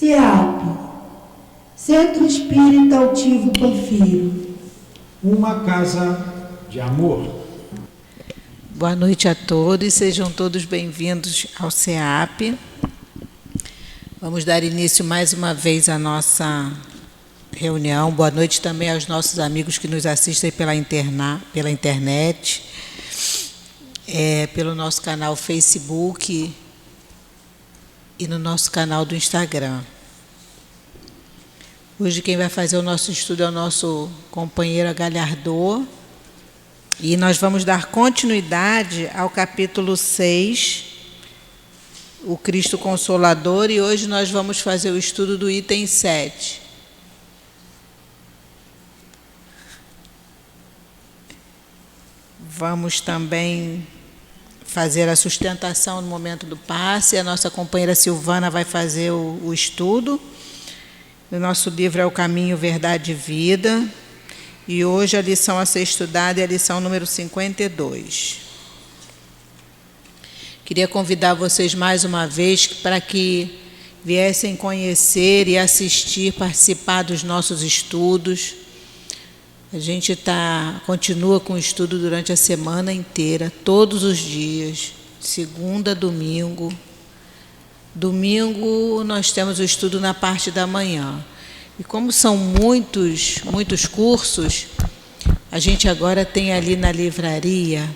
CEAP, Centro Espírita Altivo Panfiro. Uma casa de amor. Boa noite a todos, sejam todos bem-vindos ao CEAP. Vamos dar início mais uma vez à nossa reunião. Boa noite também aos nossos amigos que nos assistem pela internet, pelo nosso canal Facebook e no nosso canal do Instagram. Hoje quem vai fazer o nosso estudo é o nosso companheiro Galhardo, e nós vamos dar continuidade ao capítulo 6, o Cristo Consolador, e hoje nós vamos fazer o estudo do item 7. Vamos também fazer a sustentação no momento do passe. A nossa companheira Silvana vai fazer o estudo. O nosso livro é O Caminho, Verdade e Vida. E hoje a lição a ser estudada é a lição número 52. Queria convidar vocês mais uma vez para que viessem conhecer e assistir, participar dos nossos estudos. A gente continua com o estudo durante a semana inteira, todos os dias, segunda a domingo. Domingo nós temos o estudo na parte da manhã. E como são muitos cursos, a gente agora tem ali na livraria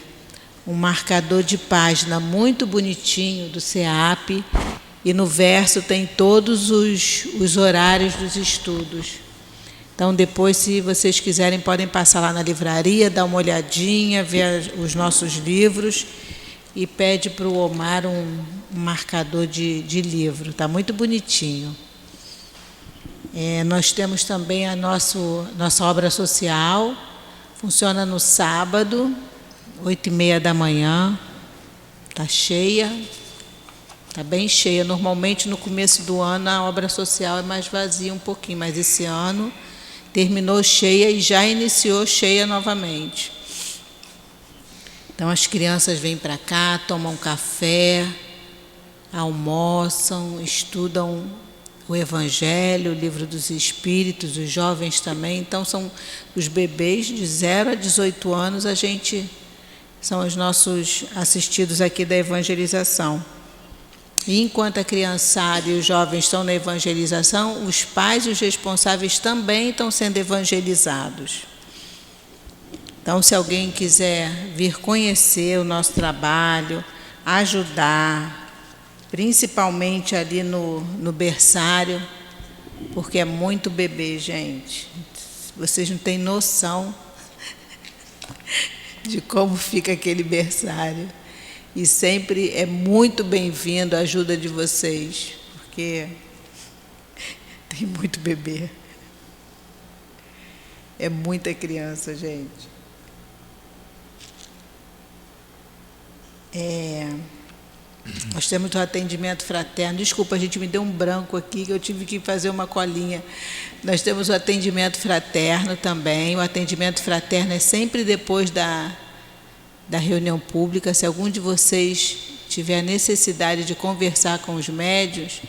um marcador de página muito bonitinho do CEAP, e no verso tem todos os horários dos estudos. Então, depois, se vocês quiserem, podem passar lá na livraria, dar uma olhadinha, ver os nossos livros, e pede para o Omar um marcador de livro. Está muito bonitinho. Nós temos também a nossa obra social, funciona no sábado, 8h30 da manhã. Está cheia, está bem cheia. Normalmente, no começo do ano, a obra social é mais vazia um pouquinho, mas esse ano terminou cheia e já iniciou cheia novamente. Então, as crianças vêm para cá, tomam café, almoçam, estudam o Evangelho, o Livro dos Espíritos, os jovens também. Então, são os bebês de 0 a 18 anos, são os nossos assistidos aqui da evangelização. E enquanto a criançada e os jovens estão na evangelização, os pais e os responsáveis também estão sendo evangelizados. Então, se alguém quiser vir conhecer o nosso trabalho, ajudar, principalmente ali no berçário, porque é muito bebê, gente. Vocês não têm noção de como fica aquele berçário. E sempre é muito bem-vindo a ajuda de vocês, porque tem muito bebê. É muita criança, gente. Nós temos o atendimento fraterno. Desculpa, a gente me deu um branco aqui, que eu tive que fazer uma colinha. Nós temos o atendimento fraterno também. O atendimento fraterno é sempre depois da reunião pública. Se algum de vocês tiver necessidade de conversar com os médiuns,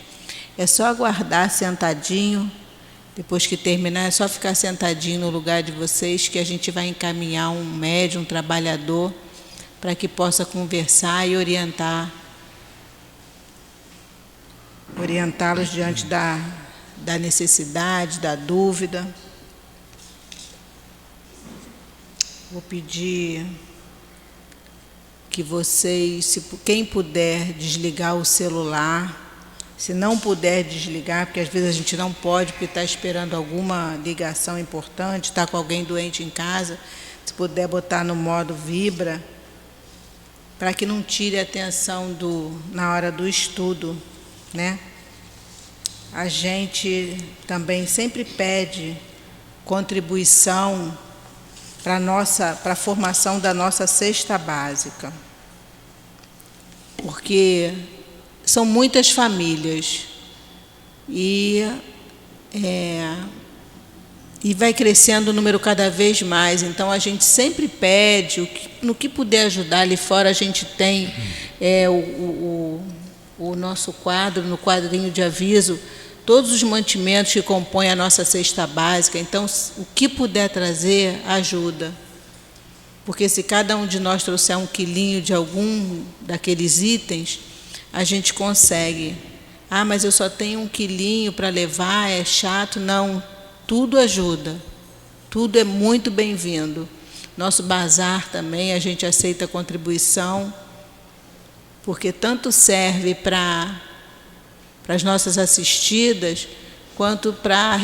é só aguardar sentadinho. Depois que terminar, é só ficar sentadinho no lugar de vocês, que a gente vai encaminhar um médium, um trabalhador, para que possa conversar e orientá-los diante da necessidade, da dúvida. Vou pedir que vocês, quem puder, desligar o celular. Se não puder desligar, porque às vezes a gente não pode, porque está esperando alguma ligação importante, está com alguém doente em casa, se puder botar no modo vibra, para que não tire a atenção na hora do estudo, né? A gente também sempre pede contribuição para a formação da nossa cesta básica, porque são muitas famílias e vai crescendo o número cada vez mais. Então, a gente sempre pede, no que puder ajudar. Ali fora a gente tem o nosso quadro, no quadrinho de aviso, todos os mantimentos que compõem a nossa cesta básica. Então, o que puder trazer, ajuda. Porque se cada um de nós trouxer um quilinho de algum daqueles itens, a gente consegue. Ah, mas eu só tenho um quilinho para levar, é chato. Não, tudo ajuda. Tudo é muito bem-vindo. Nosso bazar também, a gente aceita contribuição, porque tanto serve para as nossas assistidas, quanto para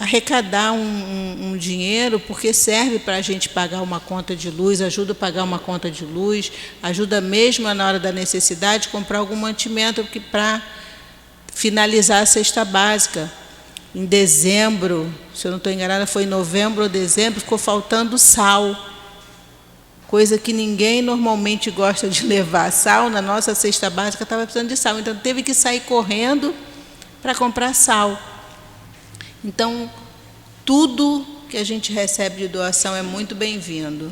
arrecadar um dinheiro, porque serve para a gente pagar uma conta de luz, ajuda a pagar uma conta de luz, ajuda mesmo na hora da necessidade comprar algum mantimento para finalizar a cesta básica. Em dezembro, se eu não estou enganada, foi em novembro ou dezembro, ficou faltando sal, coisa que ninguém normalmente gosta de levar. Sal na nossa cesta básica estava precisando de sal, então teve que sair correndo para comprar sal. Então, tudo que a gente recebe de doação é muito bem-vindo.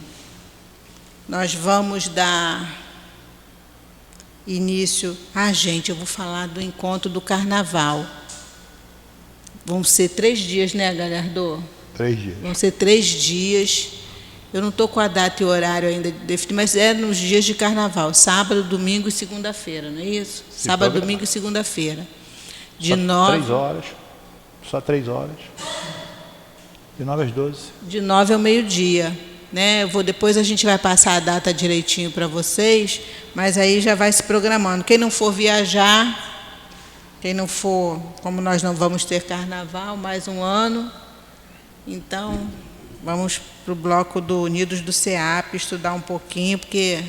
Nós vamos dar início... gente, eu vou falar do encontro do Carnaval. Vão ser 3 dias, né, Galhardo? 3 dias. Vão ser 3 dias. Eu não estou com a data e horário ainda definido, mas é nos dias de Carnaval. Sábado, domingo e segunda-feira, não é isso? Sábado, domingo e segunda-feira. De 9... 3 horas. Só 3 horas. De 9 às 12. De 9 ao meio-dia. Né? Depois a gente vai passar a data direitinho para vocês, mas aí já vai se programando. Quem não for viajar, quem não for, como nós não vamos ter carnaval mais um ano, então vamos para o bloco do Unidos do SEAP estudar um pouquinho, porque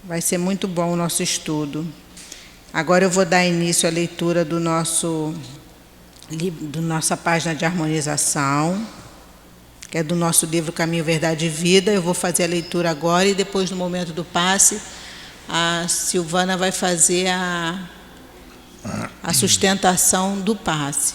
vai ser muito bom o nosso estudo. Agora eu vou dar início à leitura do nossa página de harmonização, que é do nosso livro Caminho, Verdade e Vida. Eu vou fazer a leitura agora e depois, no momento do passe, a Silvana vai fazer a sustentação do passe.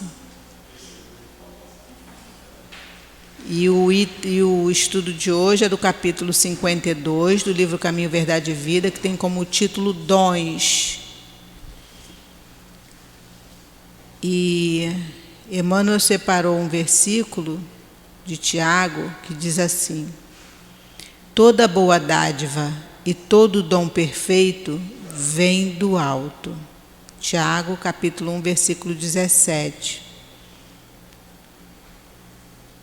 E o estudo de hoje é do capítulo 52 do livro Caminho, Verdade e Vida, que tem como título Dons. E Emmanuel separou um versículo de Tiago que diz assim: toda boa dádiva e todo dom perfeito vem do alto. Tiago, capítulo 1, versículo 17.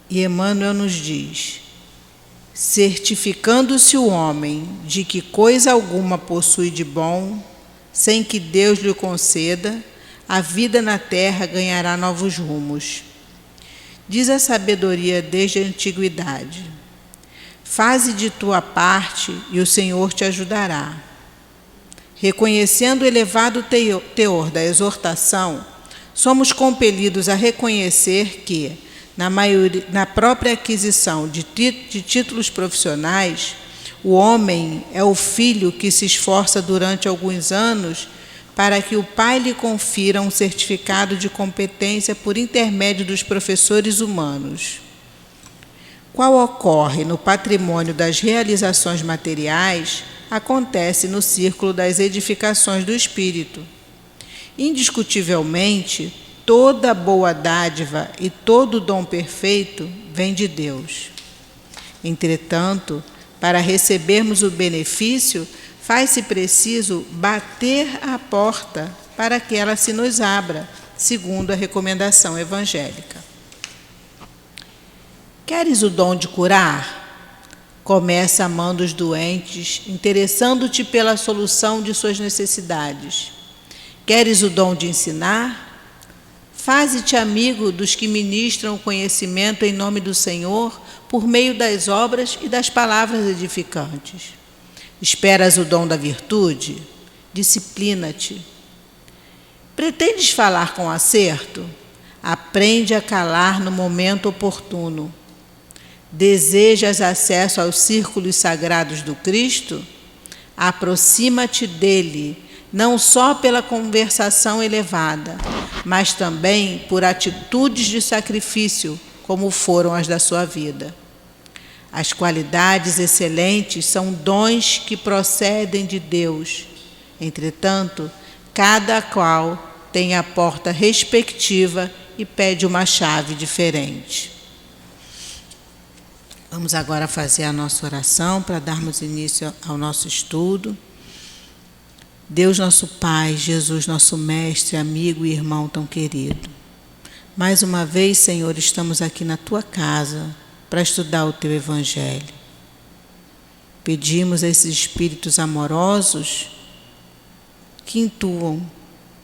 E Emmanuel nos diz: certificando-se o homem de que coisa alguma possui de bom, sem que Deus lhe conceda, a vida na terra ganhará novos rumos. Diz a sabedoria desde a antiguidade: faze de tua parte e o Senhor te ajudará. Reconhecendo o elevado teor da exortação, somos compelidos a reconhecer que, na própria aquisição de títulos profissionais, o homem é o filho que se esforça durante alguns anos para que o pai lhe confira um certificado de competência por intermédio dos professores humanos. Qual ocorre no patrimônio das realizações materiais, acontece no círculo das edificações do espírito. Indiscutivelmente, toda boa dádiva e todo dom perfeito vem de Deus. Entretanto, para recebermos o benefício, faz-se preciso bater à porta para que ela se nos abra, segundo a recomendação evangélica. Queres o dom de curar? Começa amando os doentes, interessando-te pela solução de suas necessidades. Queres o dom de ensinar? Faze-te amigo dos que ministram o conhecimento em nome do Senhor por meio das obras e das palavras edificantes. Esperas o dom da virtude? Disciplina-te. Pretendes falar com acerto? Aprende a calar no momento oportuno. Desejas acesso aos círculos sagrados do Cristo? Aproxima-te dele, não só pela conversação elevada, mas também por atitudes de sacrifício, como foram as da sua vida. As qualidades excelentes são dons que procedem de Deus. Entretanto, cada qual tem a porta respectiva e pede uma chave diferente. Vamos agora fazer a nossa oração para darmos início ao nosso estudo. Deus nosso Pai, Jesus nosso Mestre, amigo e irmão tão querido. Mais uma vez, Senhor, estamos aqui na Tua casa para estudar o Teu Evangelho. Pedimos a esses espíritos amorosos que intuam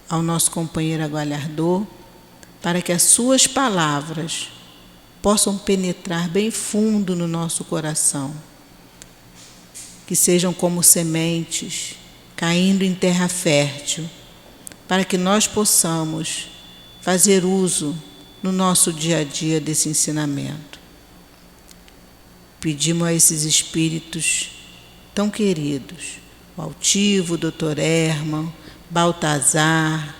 ao nosso companheiro Agualhardô para que as Suas palavras possam penetrar bem fundo no nosso coração, que sejam como sementes caindo em terra fértil, para que nós possamos fazer uso no nosso dia a dia desse ensinamento. Pedimos a esses espíritos tão queridos, o Altivo, o Dr. Herman, Baltazar,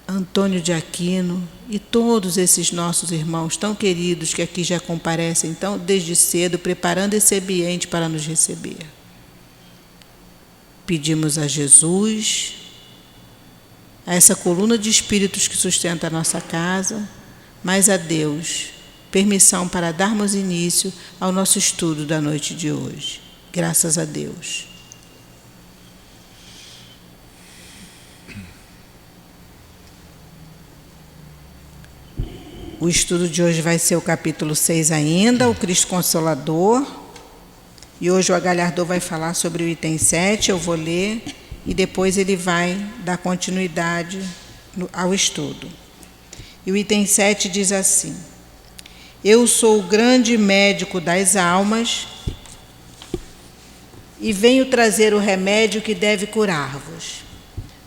Antônio de Aquino e todos esses nossos irmãos tão queridos que aqui já comparecem então desde cedo, preparando esse ambiente para nos receber. Pedimos a Jesus, a essa coluna de espíritos que sustenta a nossa casa, mas a Deus, permissão para darmos início ao nosso estudo da noite de hoje. Graças a Deus. O estudo de hoje vai ser o capítulo 6 ainda, o Cristo Consolador. E hoje o Agualhardô vai falar sobre o item 7, eu vou ler, e depois ele vai dar continuidade ao estudo. E o item 7 diz assim: Eu sou o grande médico das almas e venho trazer o remédio que deve curar-vos.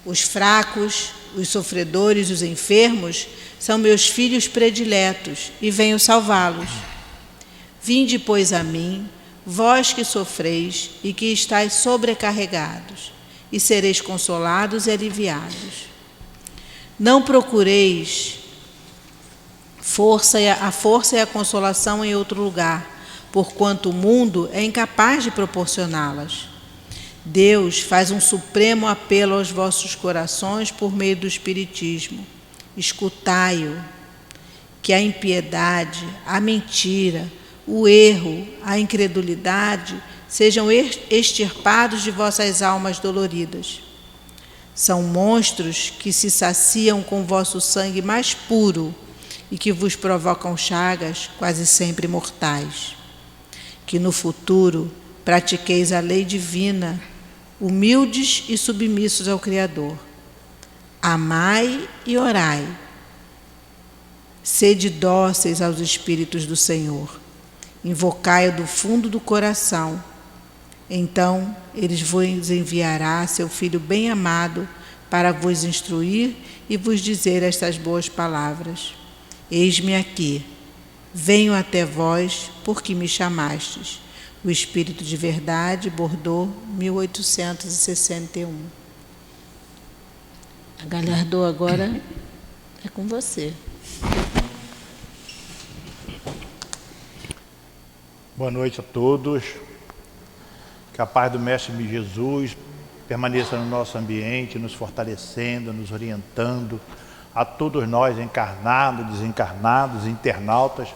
Os fracos, os sofredores, os enfermos são meus filhos prediletos e venho salvá-los. Vinde, pois, a mim, vós que sofreis e que estáis sobrecarregados, e sereis consolados e aliviados. Não procureis a força e a consolação em outro lugar, porquanto o mundo é incapaz de proporcioná-las. Deus faz um supremo apelo aos vossos corações por meio do Espiritismo. Escutai-o, que a impiedade, a mentira, o erro, a incredulidade sejam extirpados de vossas almas doloridas. São monstros que se saciam com vosso sangue mais puro e que vos provocam chagas quase sempre mortais. Que no futuro pratiqueis a lei divina, humildes e submissos ao Criador. Amai e orai. Sede dóceis aos Espíritos do Senhor. Invocai-o do fundo do coração. Então, ele vos enviará seu Filho bem-amado para vos instruir e vos dizer estas boas palavras. Eis-me aqui. Venho até vós, porque me chamastes. O Espírito de Verdade, Bordeaux, 1861. Agualhardô, agora é com você. Boa noite a todos. Que a paz do Mestre Jesus permaneça no nosso ambiente, nos fortalecendo, nos orientando, a todos nós, encarnados, desencarnados, internautas,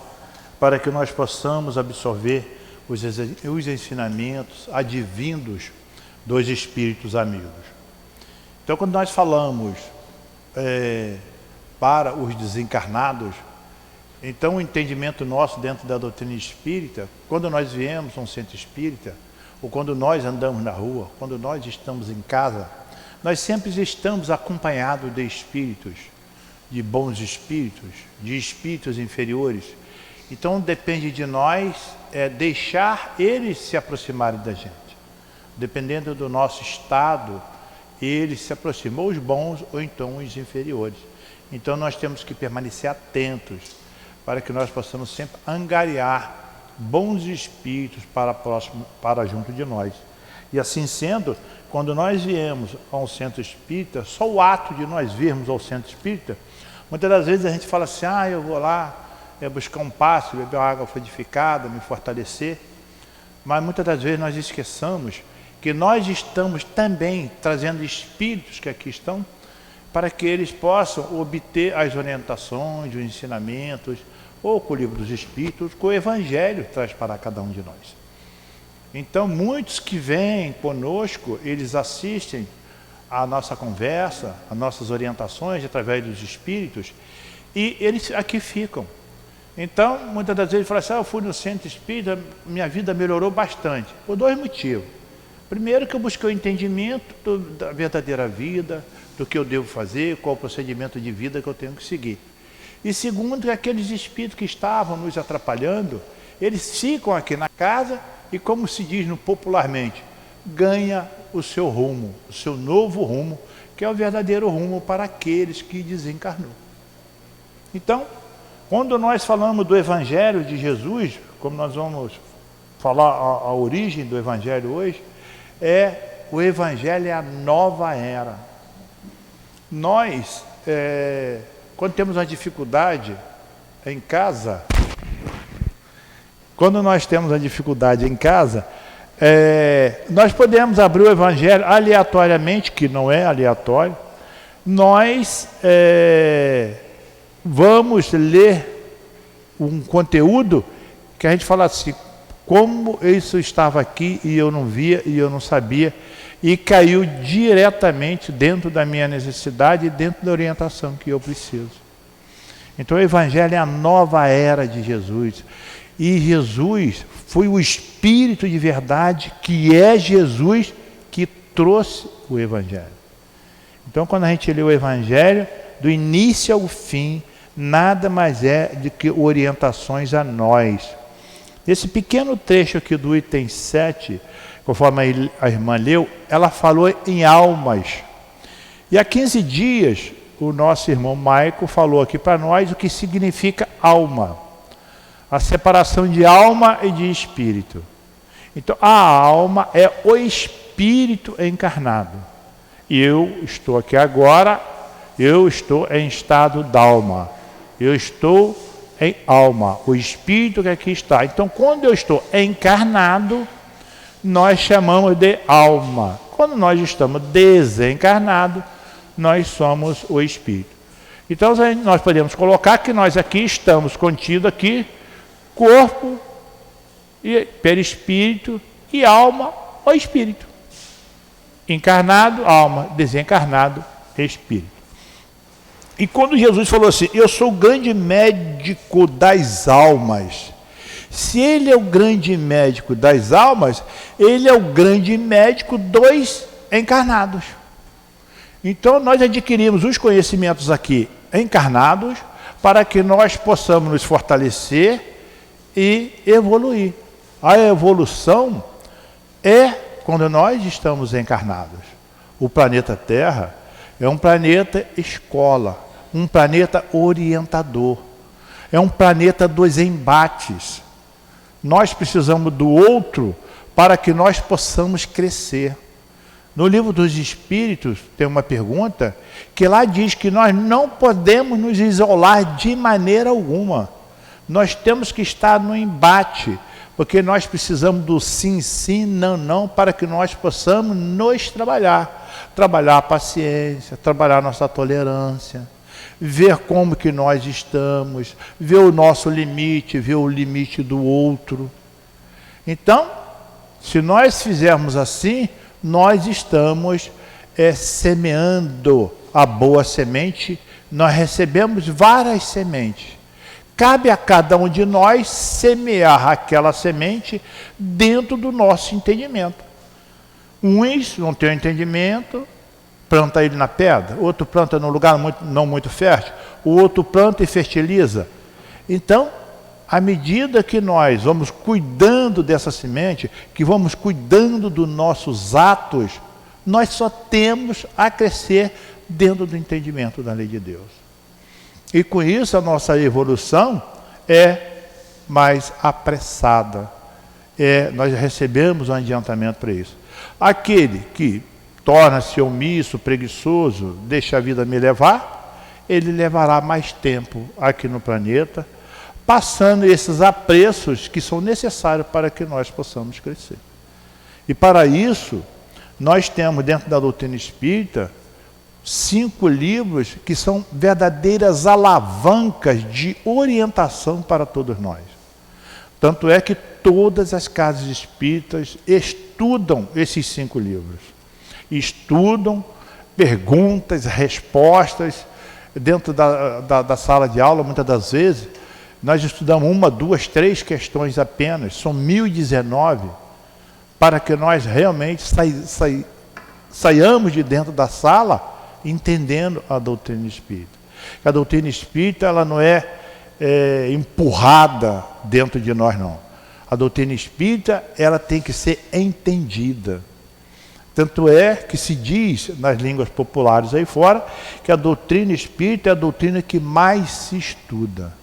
para que nós possamos absorver os ensinamentos advindos dos Espíritos amigos. Então, quando nós falamos para os desencarnados, então o entendimento nosso dentro da doutrina espírita, quando nós viemos a um centro espírita, ou quando nós andamos na rua, quando nós estamos em casa, nós sempre estamos acompanhados de espíritos, de bons espíritos, de espíritos inferiores. Então depende de nós deixar eles se aproximarem da gente. Dependendo do nosso estado, eles se aproximam, os bons ou então os inferiores. Então nós temos que permanecer atentos para que nós possamos sempre angariar bons espíritos para junto de nós. E assim sendo, quando nós viemos a um centro espírita, só o ato de nós virmos ao centro espírita, muitas das vezes a gente fala assim, eu vou lá, é buscar um passe, beber uma água fluidificada, me fortalecer. Mas muitas das vezes nós esqueçamos que nós estamos também trazendo espíritos que aqui estão para que eles possam obter as orientações, os ensinamentos, ou com o livro dos Espíritos, com o Evangelho traz para cada um de nós. Então, muitos que vêm conosco, eles assistem à nossa conversa, às nossas orientações através dos Espíritos, e eles aqui ficam. Então, muitas das vezes, falam assim, eu fui no centro espírita, minha vida melhorou bastante. Por 2 motivos. Primeiro, que eu busquei o entendimento da verdadeira vida, do que eu devo fazer, qual o procedimento de vida que eu tenho que seguir. E segundo, que aqueles espíritos que estavam nos atrapalhando, eles ficam aqui na casa e, como se diz popularmente, ganha o seu rumo, o seu novo rumo, que é o verdadeiro rumo para aqueles que desencarnou. Então, quando nós falamos do Evangelho de Jesus, como nós vamos falar a origem do Evangelho hoje, o Evangelho é a nova era. Nós, quando temos uma dificuldade em casa, nós podemos abrir o Evangelho aleatoriamente, que não é aleatório, nós vamos ler um conteúdo que a gente fala assim, como isso estava aqui e eu não via e eu não sabia, e caiu diretamente dentro da minha necessidade e dentro da orientação que eu preciso. Então o Evangelho é a nova era de Jesus. E Jesus foi o Espírito de verdade, que é Jesus, que trouxe o Evangelho. Então quando a gente lê o Evangelho, do início ao fim, nada mais é do que orientações a nós. Esse pequeno trecho aqui do item 7, conforme a irmã leu, ela falou em almas. E há 15 dias, o nosso irmão Maico falou aqui para nós o que significa alma. A separação de alma e de espírito. Então, a alma é o espírito encarnado. E eu estou aqui agora, eu estou em estado d'alma. Eu estou em alma, o espírito que aqui está. Então, quando eu estou encarnado, nós chamamos de alma. Quando nós estamos desencarnados, nós somos o espírito. Então, nós podemos colocar que nós aqui estamos contidos aqui, corpo, e perispírito e alma, o espírito. Encarnado, alma, desencarnado, espírito. E quando Jesus falou assim, eu sou o grande médico das almas. Se ele é o grande médico das almas, ele é o grande médico dos encarnados. Então nós adquirimos os conhecimentos aqui encarnados para que nós possamos nos fortalecer e evoluir. A evolução é quando nós estamos encarnados. O planeta Terra é um planeta escola, um planeta orientador, é um planeta dos embates. Nós precisamos do outro para que nós possamos crescer. No livro dos Espíritos tem uma pergunta que lá diz que nós não podemos nos isolar de maneira alguma. Nós temos que estar no embate, porque nós precisamos do sim, sim, não, não, para que nós possamos nos trabalhar. Trabalhar a paciência, trabalhar a nossa tolerância, ver como que nós estamos, ver o nosso limite, ver o limite do outro. Então, se nós fizermos assim, nós estamos semeando a boa semente, nós recebemos várias sementes. Cabe a cada um de nós semear aquela semente dentro do nosso entendimento. Uns não têm entendimento, planta ele na pedra, outro planta num lugar não muito fértil, o outro planta e fertiliza. Então, à medida que nós vamos cuidando dessa semente, que vamos cuidando dos nossos atos, nós só temos a crescer dentro do entendimento da lei de Deus. E com isso a nossa evolução é mais apressada. Nós recebemos um adiantamento para isso. Aquele que torna-se omisso, preguiçoso, deixa a vida me levar, ele levará mais tempo aqui no planeta, passando esses apreços que são necessários para que nós possamos crescer. E para isso, nós temos dentro da doutrina espírita 5 livros que são verdadeiras alavancas de orientação para todos nós. Tanto é que todas as casas espíritas estudam esses 5 livros. Estudam perguntas, respostas. Dentro da sala de aula, muitas das vezes, nós estudamos 1, 2, 3 questões apenas. São 1019, para que nós realmente saiamos de dentro da sala entendendo a doutrina espírita. A doutrina espírita, ela não é empurrada dentro de nós, não. A doutrina espírita, ela tem que ser entendida. Tanto é que se diz nas línguas populares aí fora que a doutrina espírita é a doutrina que mais se estuda.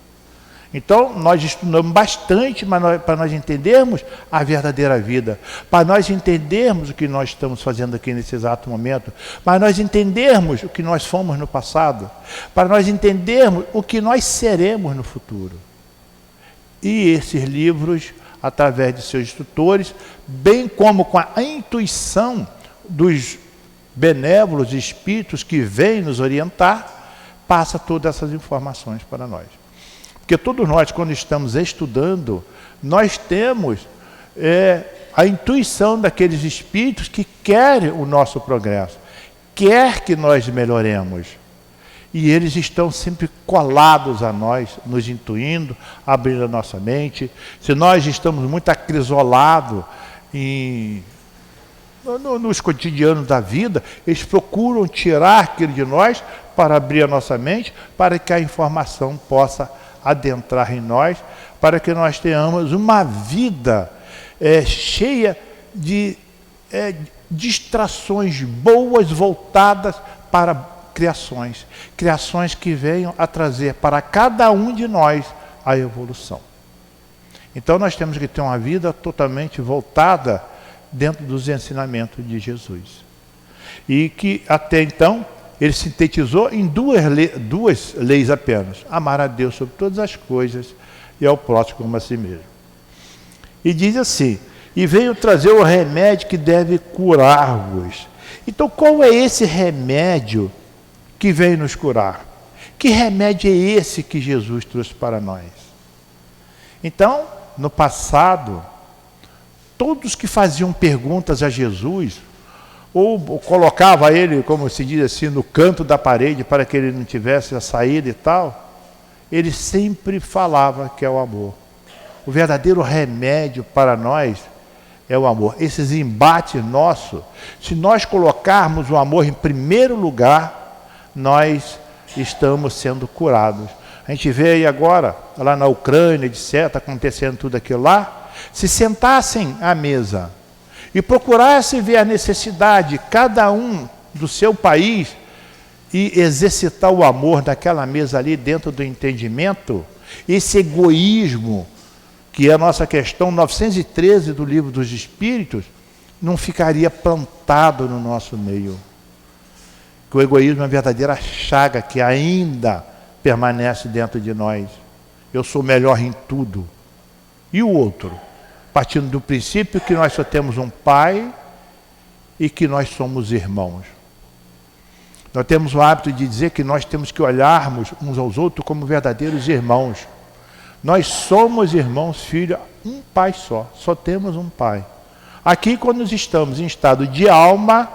Então, nós estudamos bastante para nós entendermos a verdadeira vida, para nós entendermos o que nós estamos fazendo aqui nesse exato momento, para nós entendermos o que nós fomos no passado, para nós entendermos o que nós seremos no futuro. E esses livros, através de seus instrutores, bem como com a intuição dos benévolos espíritos que vêm nos orientar, passa todas essas informações para nós. Porque todos nós, quando estamos estudando, nós temos a intuição daqueles espíritos que querem o nosso progresso, quer que nós melhoremos. E eles estão sempre colados a nós, nos intuindo, abrindo a nossa mente. Se nós estamos muito acrisolados nos cotidianos da vida, eles procuram tirar aquilo de nós para abrir a nossa mente, para que a informação possa adentrar em nós, para que nós tenhamos uma vida cheia de distrações boas voltadas para criações que venham a trazer para cada um de nós a evolução. Então nós temos que ter uma vida totalmente voltada dentro dos ensinamentos de Jesus. E que até então ele sintetizou em duas leis apenas: amar a Deus sobre todas as coisas e ao próximo como a si mesmo. E diz assim: e veio trazer o remédio que deve curar-vos. Então qual é esse remédio que veio nos curar? Que remédio é esse que Jesus trouxe para nós? Então, no passado, todos que faziam perguntas a Jesus, ou colocava ele, como se diz assim, no canto da parede para que ele não tivesse a saída e tal, ele sempre falava que é o amor. O verdadeiro remédio para nós é o amor. Esses embates nossos, se nós colocarmos o amor em primeiro lugar, nós estamos sendo curados. A gente vê aí agora, lá na Ucrânia, etc., acontecendo tudo aquilo lá. Se sentassem à mesa e procurassem ver a necessidade de cada um do seu país e exercitar o amor naquela mesa ali dentro do entendimento, esse egoísmo, que é a nossa questão 913 do Livro dos Espíritos, não ficaria plantado no nosso meio. Que o egoísmo é uma verdadeira chaga que ainda permanece dentro de nós. Eu sou melhor em tudo. E o outro? Partindo do princípio que nós só temos um pai e que nós somos irmãos. Nós temos o hábito de dizer que nós temos que olharmos uns aos outros como verdadeiros irmãos. Nós somos irmãos, filhos, um pai só temos um pai. Aqui, quando nós estamos em estado de alma,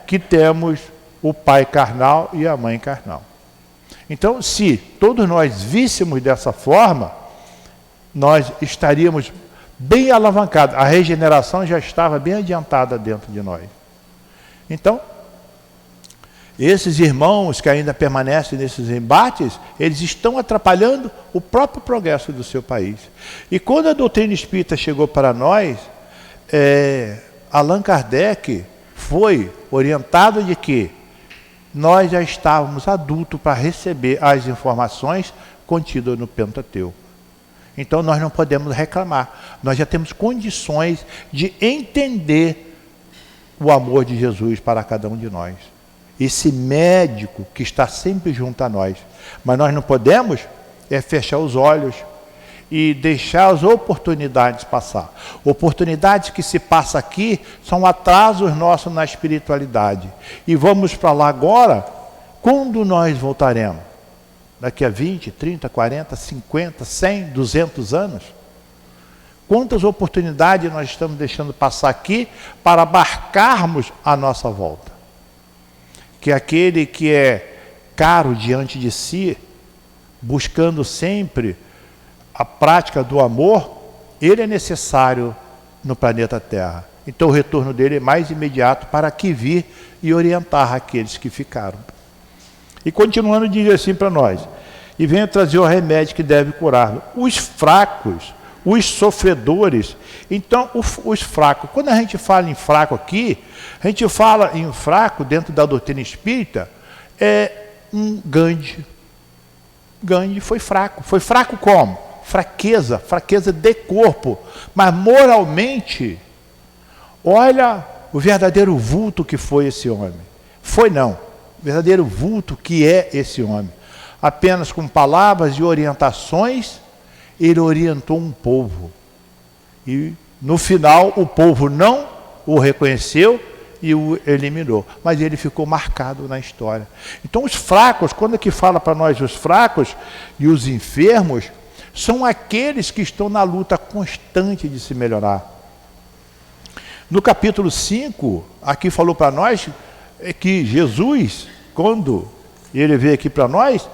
que temos o pai carnal e a mãe carnal. Então, se todos nós víssemos dessa forma, nós estaríamos bem alavancados. A regeneração já estava bem adiantada dentro de nós. Então, esses irmãos que ainda permanecem nesses embates, eles estão atrapalhando o próprio progresso do seu país. E quando a doutrina espírita chegou para nós, Allan Kardec foi orientado de que nós já estávamos adultos para receber as informações contidas no Pentateuco. Então nós não podemos reclamar. Nós já temos condições de entender o amor de Jesus para cada um de nós. Esse médico que está sempre junto a nós. Mas nós não podemos fechar os olhos e deixar as oportunidades passar. Oportunidades que se passam aqui são atrasos nossos na espiritualidade. E vamos para lá agora, quando nós voltaremos? Daqui a 20, 30, 40, 50, 100, 200 anos? Quantas oportunidades nós estamos deixando passar aqui para abarcarmos a nossa volta? Que aquele que é caro diante de si, buscando sempre a prática do amor, ele é necessário no planeta Terra. Então o retorno dele é mais imediato para aqui vir e orientar aqueles que ficaram. E continuando, diz assim para nós: e venho trazer o remédio que deve curar os fracos, os sofredores. Então, os fracos, quando a gente fala em fraco aqui, a gente fala em fraco dentro da doutrina espírita, é um Gandhi. Gandhi foi fraco. Foi fraco como? Fraqueza de corpo. Mas moralmente, olha o verdadeiro vulto que foi esse homem. Foi não, o verdadeiro vulto que é esse homem. Apenas com palavras e orientações, ele orientou um povo. E no final o povo não o reconheceu e o eliminou. Mas ele ficou marcado na história. Então os fracos, quando que fala para nós os fracos e os enfermos, são aqueles que estão na luta constante de se melhorar. No capítulo 5, aqui falou para nós que Jesus, quando ele veio aqui para nós,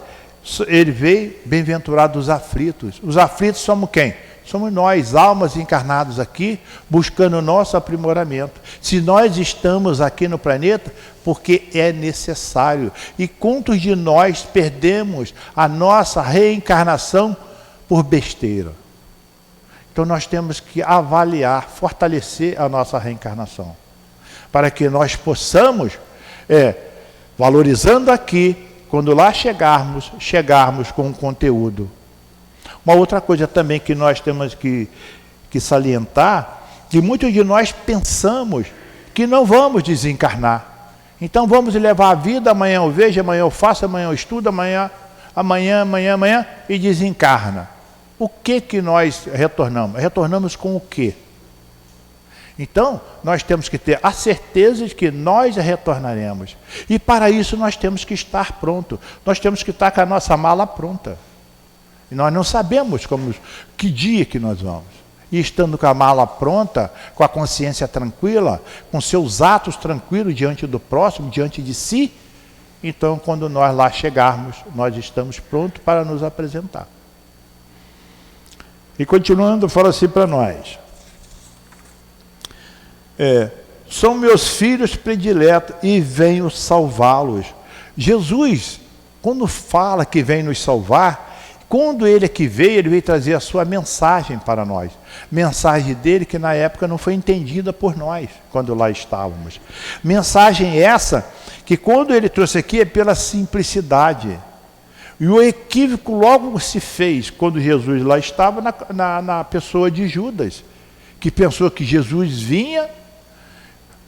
ele veio bem-aventurado dos aflitos. Os aflitos somos quem? Somos nós, almas encarnados aqui, buscando o nosso aprimoramento. Se nós estamos aqui no planeta, porque é necessário. E quantos de nós perdemos a nossa reencarnação por besteira? Então nós temos que avaliar, fortalecer a nossa reencarnação, para que nós possamos, valorizando aqui, quando lá chegarmos com um conteúdo. Uma outra coisa também que nós temos que salientar, que muitos de nós pensamos que não vamos desencarnar. Então vamos levar a vida, amanhã eu vejo, amanhã eu faço, amanhã eu estudo, amanhã, e desencarna. O que nós retornamos? Retornamos com o quê? Então, nós temos que ter a certeza de que nós retornaremos. E para isso nós temos que estar pronto. Nós temos que estar com a nossa mala pronta. E nós não sabemos que dia que nós vamos. E estando com a mala pronta, com a consciência tranquila, com seus atos tranquilos diante do próximo, diante de si, então quando nós lá chegarmos, nós estamos prontos para nos apresentar. E continuando, fala assim para nós. São meus filhos prediletos e venho salvá-los. Jesus, quando fala que vem nos salvar, quando ele aqui veio, ele veio trazer a sua mensagem para nós. Mensagem dele que na época não foi entendida por nós, quando lá estávamos. Mensagem essa que quando ele trouxe aqui é pela simplicidade. E o equívoco logo se fez quando Jesus lá estava na pessoa de Judas, que pensou que Jesus vinha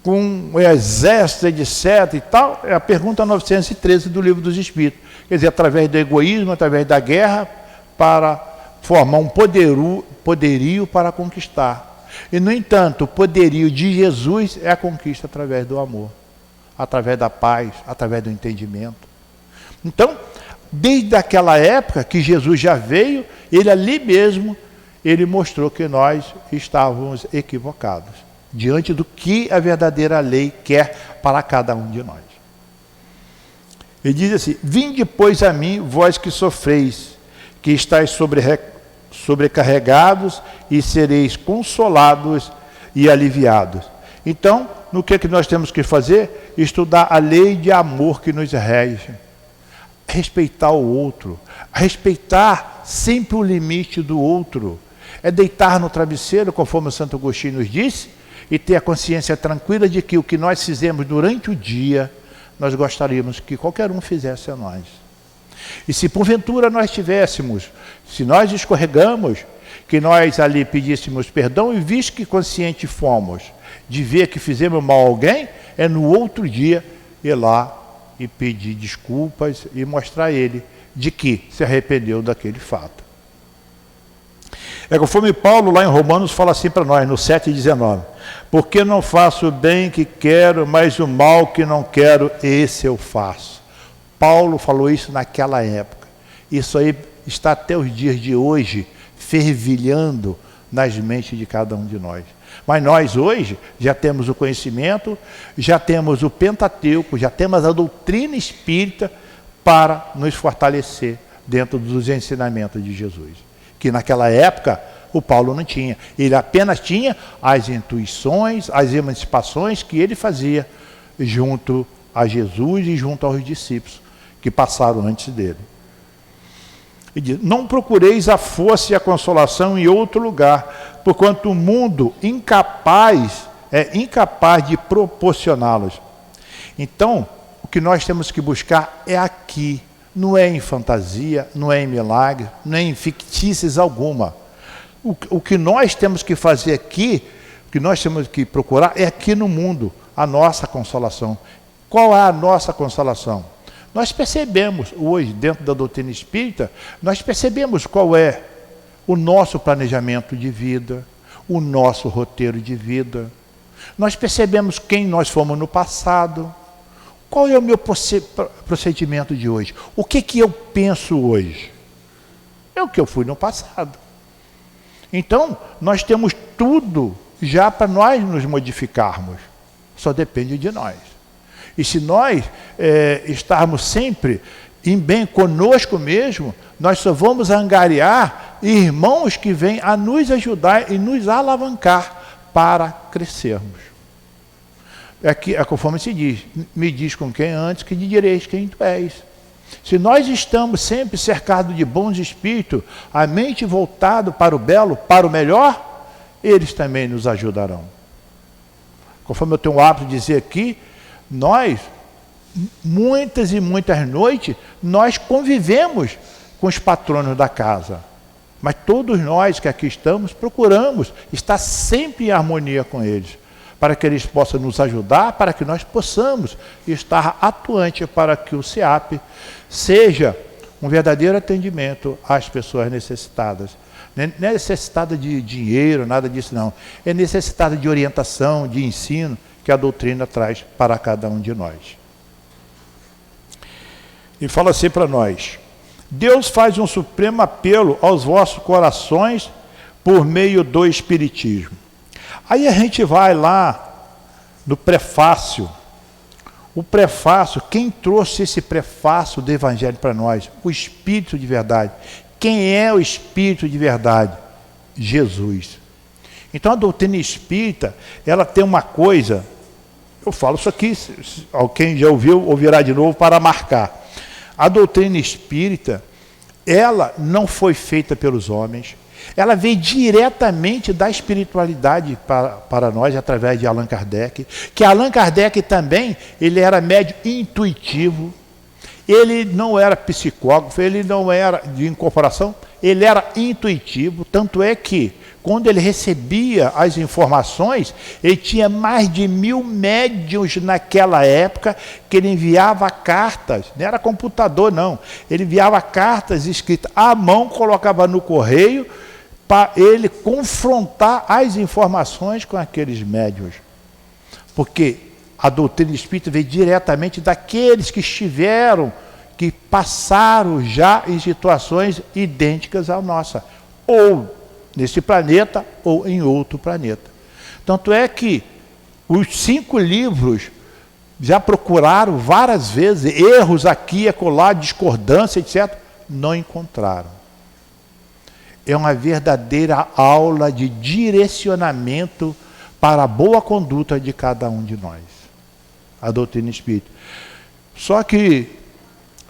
com um exército, etc. e tal. É a pergunta 913 do Livro dos Espíritos. Quer dizer, através do egoísmo, através da guerra, para formar um poderio para conquistar. E, no entanto, o poderio de Jesus é a conquista através do amor, através da paz, através do entendimento. Então, desde aquela época que Jesus já veio, ele ali mesmo, ele mostrou que nós estávamos equivocados, diante do que a verdadeira lei quer para cada um de nós. Ele diz assim: vinde, pois, a mim, vós que sofreis, que estáis sobrecarregados, e sereis consolados e aliviados. Então, no que nós temos que fazer? Estudar a lei de amor que nos rege. Respeitar o outro. Respeitar sempre o limite do outro. É deitar no travesseiro, conforme o Santo Agostinho nos disse, e ter a consciência tranquila de que o que nós fizemos durante o dia, nós gostaríamos que qualquer um fizesse a nós. E se porventura nós tivéssemos, se nós escorregamos, que nós ali pedíssemos perdão, e visto que consciente fomos de ver que fizemos mal a alguém, é no outro dia ir lá e pedir desculpas e mostrar a ele de que se arrependeu daquele fato. É conforme Paulo lá em Romanos fala assim para nós, no 7,19. Porque não faço o bem que quero, mas o mal que não quero, esse eu faço. Paulo falou isso naquela época. Isso aí está até os dias de hoje, fervilhando nas mentes de cada um de nós. Mas nós hoje já temos o conhecimento, já temos o Pentateuco, já temos a doutrina espírita para nos fortalecer dentro dos ensinamentos de Jesus. Que naquela época o Paulo não tinha. Ele apenas tinha as intuições, as emancipações que ele fazia junto a Jesus e junto aos discípulos que passaram antes dele. E diz, não procureis a força e a consolação em outro lugar, porquanto o mundo é incapaz de proporcioná-los. Então, o que nós temos que buscar é aqui, não é em fantasia, não é em milagre, não é em fictícias alguma. O que nós temos que fazer aqui, o que nós temos que procurar é aqui no mundo, a nossa consolação. Qual é a nossa consolação? Nós percebemos hoje, dentro da doutrina espírita, nós percebemos qual é o nosso planejamento de vida, o nosso roteiro de vida. Nós percebemos quem nós fomos no passado. Qual é o meu procedimento de hoje? O que eu penso hoje? É o que eu fui no passado. Então, nós temos tudo já para nós nos modificarmos. Só depende de nós. E se nós estarmos sempre em bem conosco mesmo, nós só vamos angariar irmãos que vêm a nos ajudar e nos alavancar para crescermos. É conforme se diz, me diz com quem antes que lhe direis quem tu és. Se nós estamos sempre cercados de bons espíritos, a mente voltada para o belo, para o melhor, eles também nos ajudarão. Conforme eu tenho o hábito de dizer aqui, nós, muitas e muitas noites, nós convivemos com os patronos da casa. Mas todos nós que aqui estamos, procuramos estar sempre em harmonia com eles, para que eles possam nos ajudar, para que nós possamos estar atuante para que o SEAP seja um verdadeiro atendimento às pessoas necessitadas. Não é necessitada de dinheiro, nada disso não. É necessitada de orientação, de ensino, que a doutrina traz para cada um de nós. E fala assim para nós: Deus faz um supremo apelo aos vossos corações por meio do Espiritismo. Aí a gente vai lá no prefácio. O prefácio, quem trouxe esse prefácio do Evangelho para nós? O Espírito de verdade. Quem é o Espírito de verdade? Jesus. Então a doutrina espírita, ela tem uma coisa, eu falo isso aqui, se alguém já ouviu, ouvirá de novo para marcar. A doutrina espírita, ela não foi feita pelos homens, ela veio diretamente da espiritualidade para nós, através de Allan Kardec, que Allan Kardec também, ele era médium intuitivo, ele não era psicógrafo, ele não era de incorporação, ele era intuitivo, tanto é que, quando ele recebia as informações, ele tinha mais de 1000 médiuns naquela época, que ele enviava cartas, não era computador não, ele enviava cartas escritas à mão, colocava no correio, para ele confrontar as informações com aqueles médiuns. Porque a doutrina espírita veio diretamente daqueles que estiveram, que passaram já em situações idênticas à nossa, ou nesse planeta, ou em outro planeta. Tanto é que os 5 livros já procuraram várias vezes, erros aqui e acolá, discordância, etc., não encontraram. É uma verdadeira aula de direcionamento para a boa conduta de cada um de nós. A doutrina espírita. Só que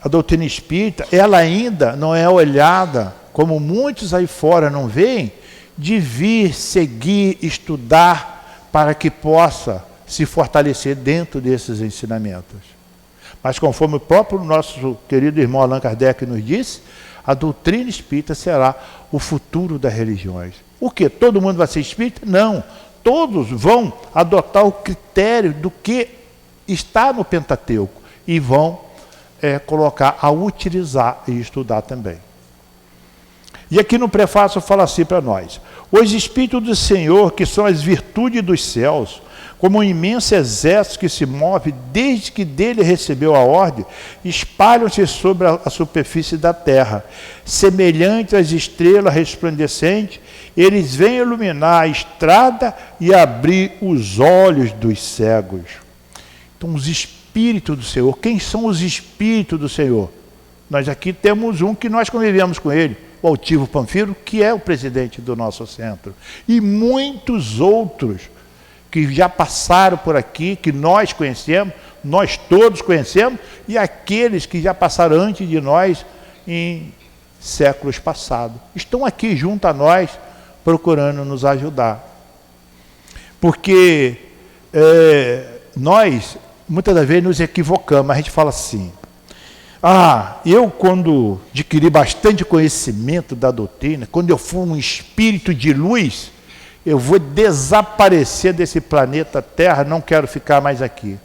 a doutrina espírita, ela ainda não é olhada, como muitos aí fora não veem, de vir, seguir, estudar, para que possa se fortalecer dentro desses ensinamentos. Mas conforme o próprio nosso querido irmão Allan Kardec nos disse, a doutrina espírita será o futuro das religiões. O quê? Todo mundo vai ser espírita? Não. Todos vão adotar o critério do que está no Pentateuco e vão colocar a utilizar e estudar também. E aqui no prefácio fala assim para nós: os Espíritos do Senhor, que são as virtudes dos céus, como um imenso exército que se move desde que dele recebeu a ordem, espalham-se sobre a superfície da terra. Semelhantes às estrelas resplandecentes, eles vêm iluminar a estrada e abrir os olhos dos cegos. Então, os Espíritos do Senhor, quem são os Espíritos do Senhor? Nós aqui temos um que nós convivemos com ele, o Altivo Panfiro, que é o presidente do nosso centro. E muitos outros que já passaram por aqui, que nós conhecemos, nós todos conhecemos, e aqueles que já passaram antes de nós em séculos passados. Estão aqui junto a nós, procurando nos ajudar. Porque nós, muitas das vezes, nos equivocamos. A gente fala assim: eu quando adquiri bastante conhecimento da doutrina, quando eu for um espírito de luz, eu vou desaparecer desse planeta Terra, não quero ficar mais aqui.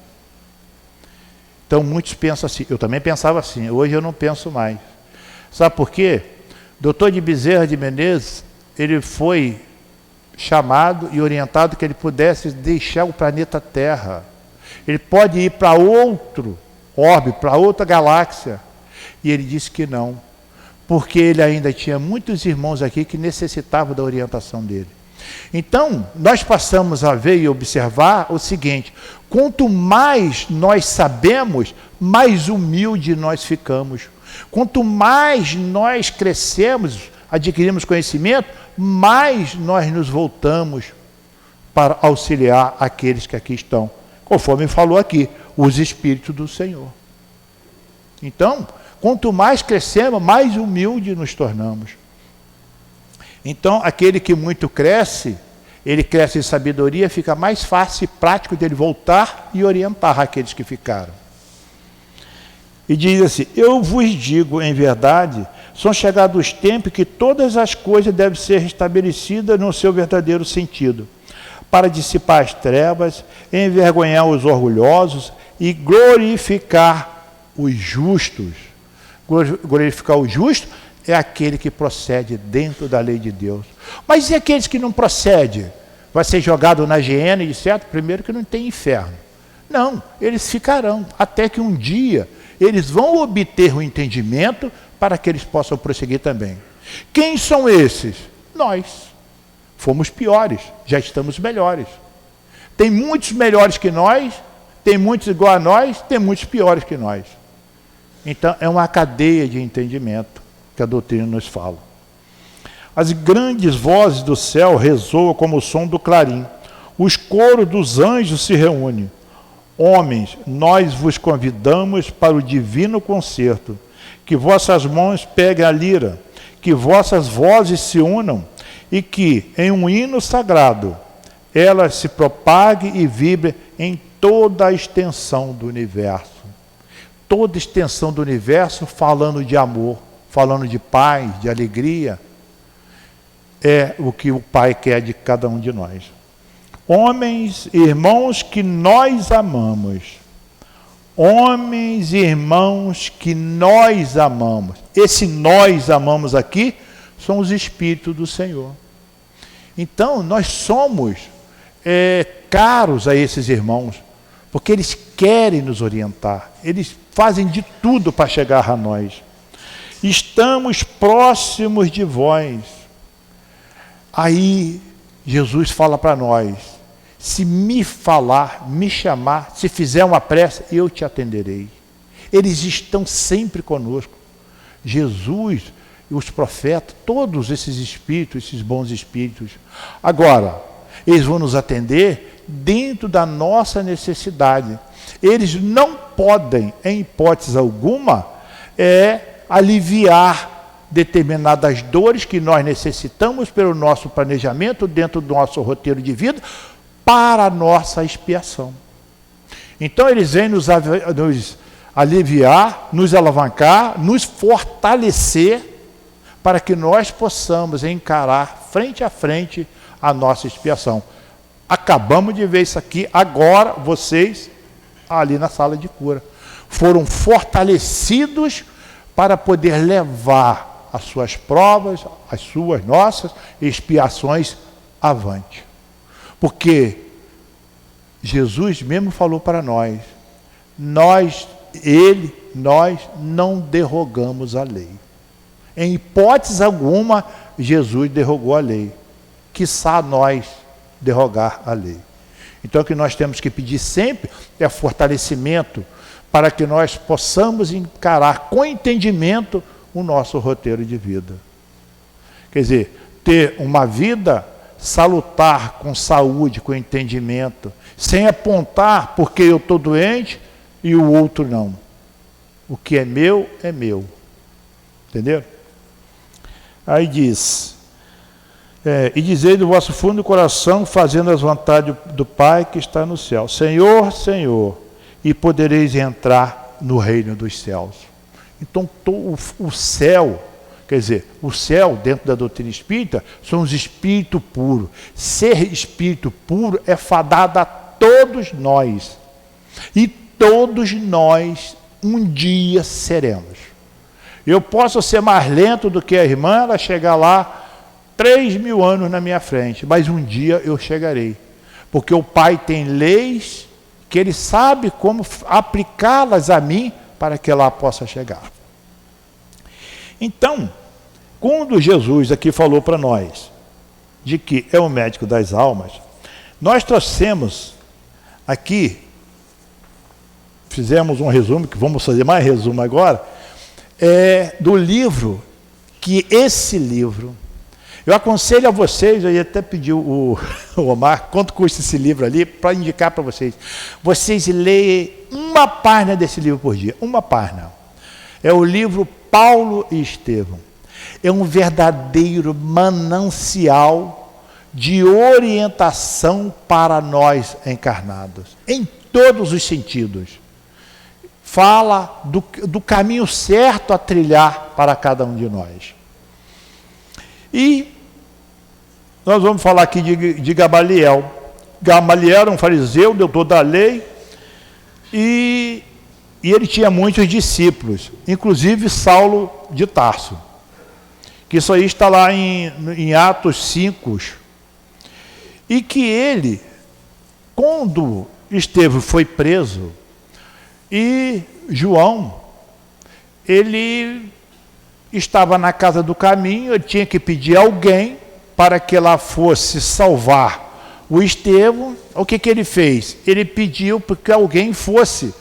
Então muitos pensam assim, eu também pensava assim, hoje eu não penso mais. Sabe por quê? Doutor de Bezerra de Menezes, ele foi chamado e orientado que ele pudesse deixar o planeta Terra. Ele pode ir para outro orbe, para outra galáxia. E ele disse que não, porque ele ainda tinha muitos irmãos aqui que necessitavam da orientação dele. Então, nós passamos a ver e observar o seguinte: quanto mais nós sabemos, mais humilde nós ficamos. Quanto mais nós crescemos, adquirimos conhecimento, mais nós nos voltamos para auxiliar aqueles que aqui estão. Conforme falou aqui, os Espíritos do Senhor. Então, quanto mais crescemos, mais humilde nos tornamos. Então, aquele que muito cresce, ele cresce em sabedoria, fica mais fácil e prático dele voltar e orientar aqueles que ficaram. E diz assim: eu vos digo em verdade, são chegados os tempos que todas as coisas devem ser restabelecidas no seu verdadeiro sentido, para dissipar as trevas, envergonhar os orgulhosos e glorificar os justos. Glorificar o justo é aquele que procede dentro da lei de Deus. Mas e aqueles que não procedem? Vai ser jogado na hiena e certo? Primeiro que não tem inferno. Não, eles ficarão, até que um dia eles vão obter o entendimento para que eles possam prosseguir também. Quem são esses? Nós. Fomos piores, já estamos melhores. Tem muitos melhores que nós, tem muitos igual a nós, tem muitos piores que nós. Então, é uma cadeia de entendimento que a doutrina nos fala. As grandes vozes do céu ressoam como o som do clarim. Os coros dos anjos se reúnem. Homens, nós vos convidamos para o divino concerto. Que vossas mãos peguem a lira, que vossas vozes se unam e que, em um hino sagrado, ela se propague e vibre em toda a extensão do universo. Toda a extensão do universo falando de amor, falando de paz, de alegria, é o que o Pai quer de cada um de nós. Homens e irmãos que nós amamos. Homens e irmãos que nós amamos. Esse nós amamos aqui são os Espíritos do Senhor. Então, nós somos caros a esses irmãos, porque eles querem nos orientar, eles fazem de tudo para chegar a nós. Estamos próximos de vós. Aí, Jesus fala para nós: se me falar, me chamar, se fizer uma prece, eu te atenderei. Eles estão sempre conosco. Jesus e os profetas, todos esses espíritos, esses bons espíritos. Agora, eles vão nos atender dentro da nossa necessidade. Eles não podem, em hipótese alguma, aliviar determinadas dores que nós necessitamos pelo nosso planejamento, dentro do nosso roteiro de vida, para a nossa expiação. Então eles vêm nos aliviar, nos alavancar, nos fortalecer, para que nós possamos encarar frente a frente a nossa expiação. Acabamos de ver isso aqui, agora vocês, ali na sala de cura, foram fortalecidos para poder levar as suas provas, as suas, nossas expiações avante. Porque Jesus mesmo falou para nós não derrogamos a lei. Em hipótese alguma, Jesus derrogou a lei. Quiçá nós derrogar a lei. Então, o que nós temos que pedir sempre é fortalecimento para que nós possamos encarar com entendimento o nosso roteiro de vida. Quer dizer, ter uma vida salutar, com saúde, com entendimento, sem apontar porque eu estou doente e o outro não. O que é meu, é meu. Entendeu? Aí diz, e dizei do vosso fundo do coração, fazendo as vontades do Pai que está no céu. Senhor, Senhor, e podereis entrar no reino dos céus. Então, o céu, quer dizer, o céu, dentro da doutrina espírita, são os espíritos puros. Ser espírito puro é fadado a todos nós. E todos nós, um dia, seremos. Eu posso ser mais lento do que a irmã, ela chegar lá 3.000 anos na minha frente, mas um dia eu chegarei. Porque o Pai tem leis que Ele sabe como aplicá-las a mim para que ela possa chegar. Então, quando Jesus aqui falou para nós de que é o médico das almas, nós trouxemos aqui, fizemos um resumo, que vamos fazer mais resumo agora, do livro, que esse livro, eu aconselho a vocês, eu ia até pedir o Omar, quanto custa esse livro ali, para indicar para vocês. Vocês leem uma página desse livro por dia, uma página. É o livro Paulo e Estevão. É um verdadeiro manancial de orientação para nós encarnados, em todos os sentidos. Fala do caminho certo a trilhar para cada um de nós. E nós vamos falar aqui de Gamaliel. Gamaliel era um fariseu, doutor da lei, e ele tinha muitos discípulos, inclusive Saulo de Tarso, que isso aí está lá em Atos 5, e que ele, quando Estevão foi preso, e João, ele estava na casa do caminho, ele tinha que pedir a alguém para que lá fosse salvar o Estevão. O que ele fez? Ele pediu para que alguém fosse,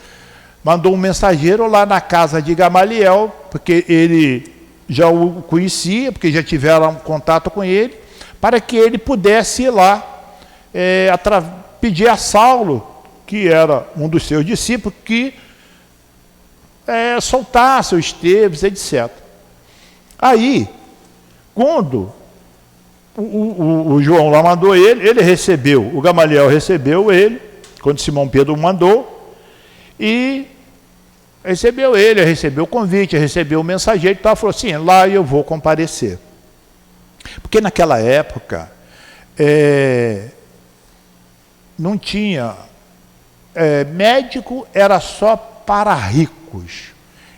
mandou um mensageiro lá na casa de Gamaliel, porque ele já o conhecia, porque já tiveram contato com ele, para que ele pudesse ir lá pedir a Saulo, que era um dos seus discípulos, que soltasse o Estevão, etc. Aí, quando o João lá mandou ele recebeu, o Gamaliel recebeu ele, quando Simão Pedro mandou, e recebeu ele, recebeu o convite, recebeu o mensageiro, e falou assim, lá eu vou comparecer. Porque naquela época, não tinha, médico era só para ricos.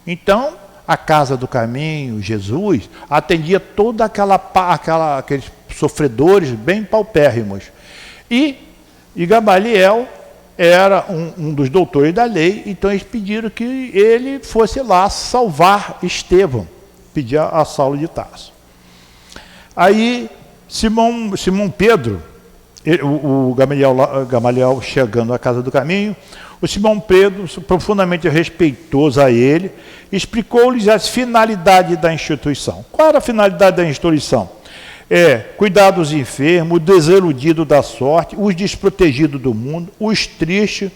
Então, a Casa do Caminho, Jesus, atendia toda aqueles sofredores bem paupérrimos. E Gamaliel era um dos doutores da lei, então eles pediram que ele fosse lá salvar Estevão, pedir a Saulo de Tarso. Aí, Simão Pedro, o Gamaliel chegando à Casa do Caminho, o Simão Pedro, profundamente respeitoso a ele, explicou-lhes as finalidades da instituição. Qual era a finalidade da instituição? Cuidar dos enfermos, o desiludido da sorte, os desprotegidos do mundo, os tristes,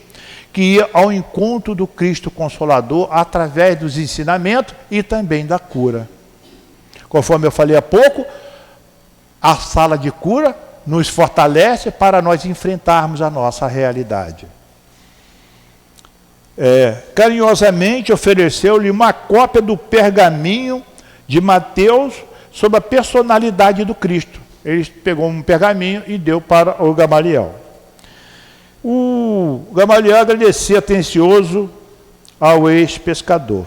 que ia ao encontro do Cristo Consolador através dos ensinamentos e também da cura. Conforme eu falei há pouco, a sala de cura nos fortalece para nós enfrentarmos a nossa realidade. Carinhosamente ofereceu-lhe uma cópia do pergaminho de Mateus sobre a personalidade do Cristo. Ele pegou um pergaminho e deu para o Gamaliel. O Gamaliel agradeceu atencioso ao ex-pescador.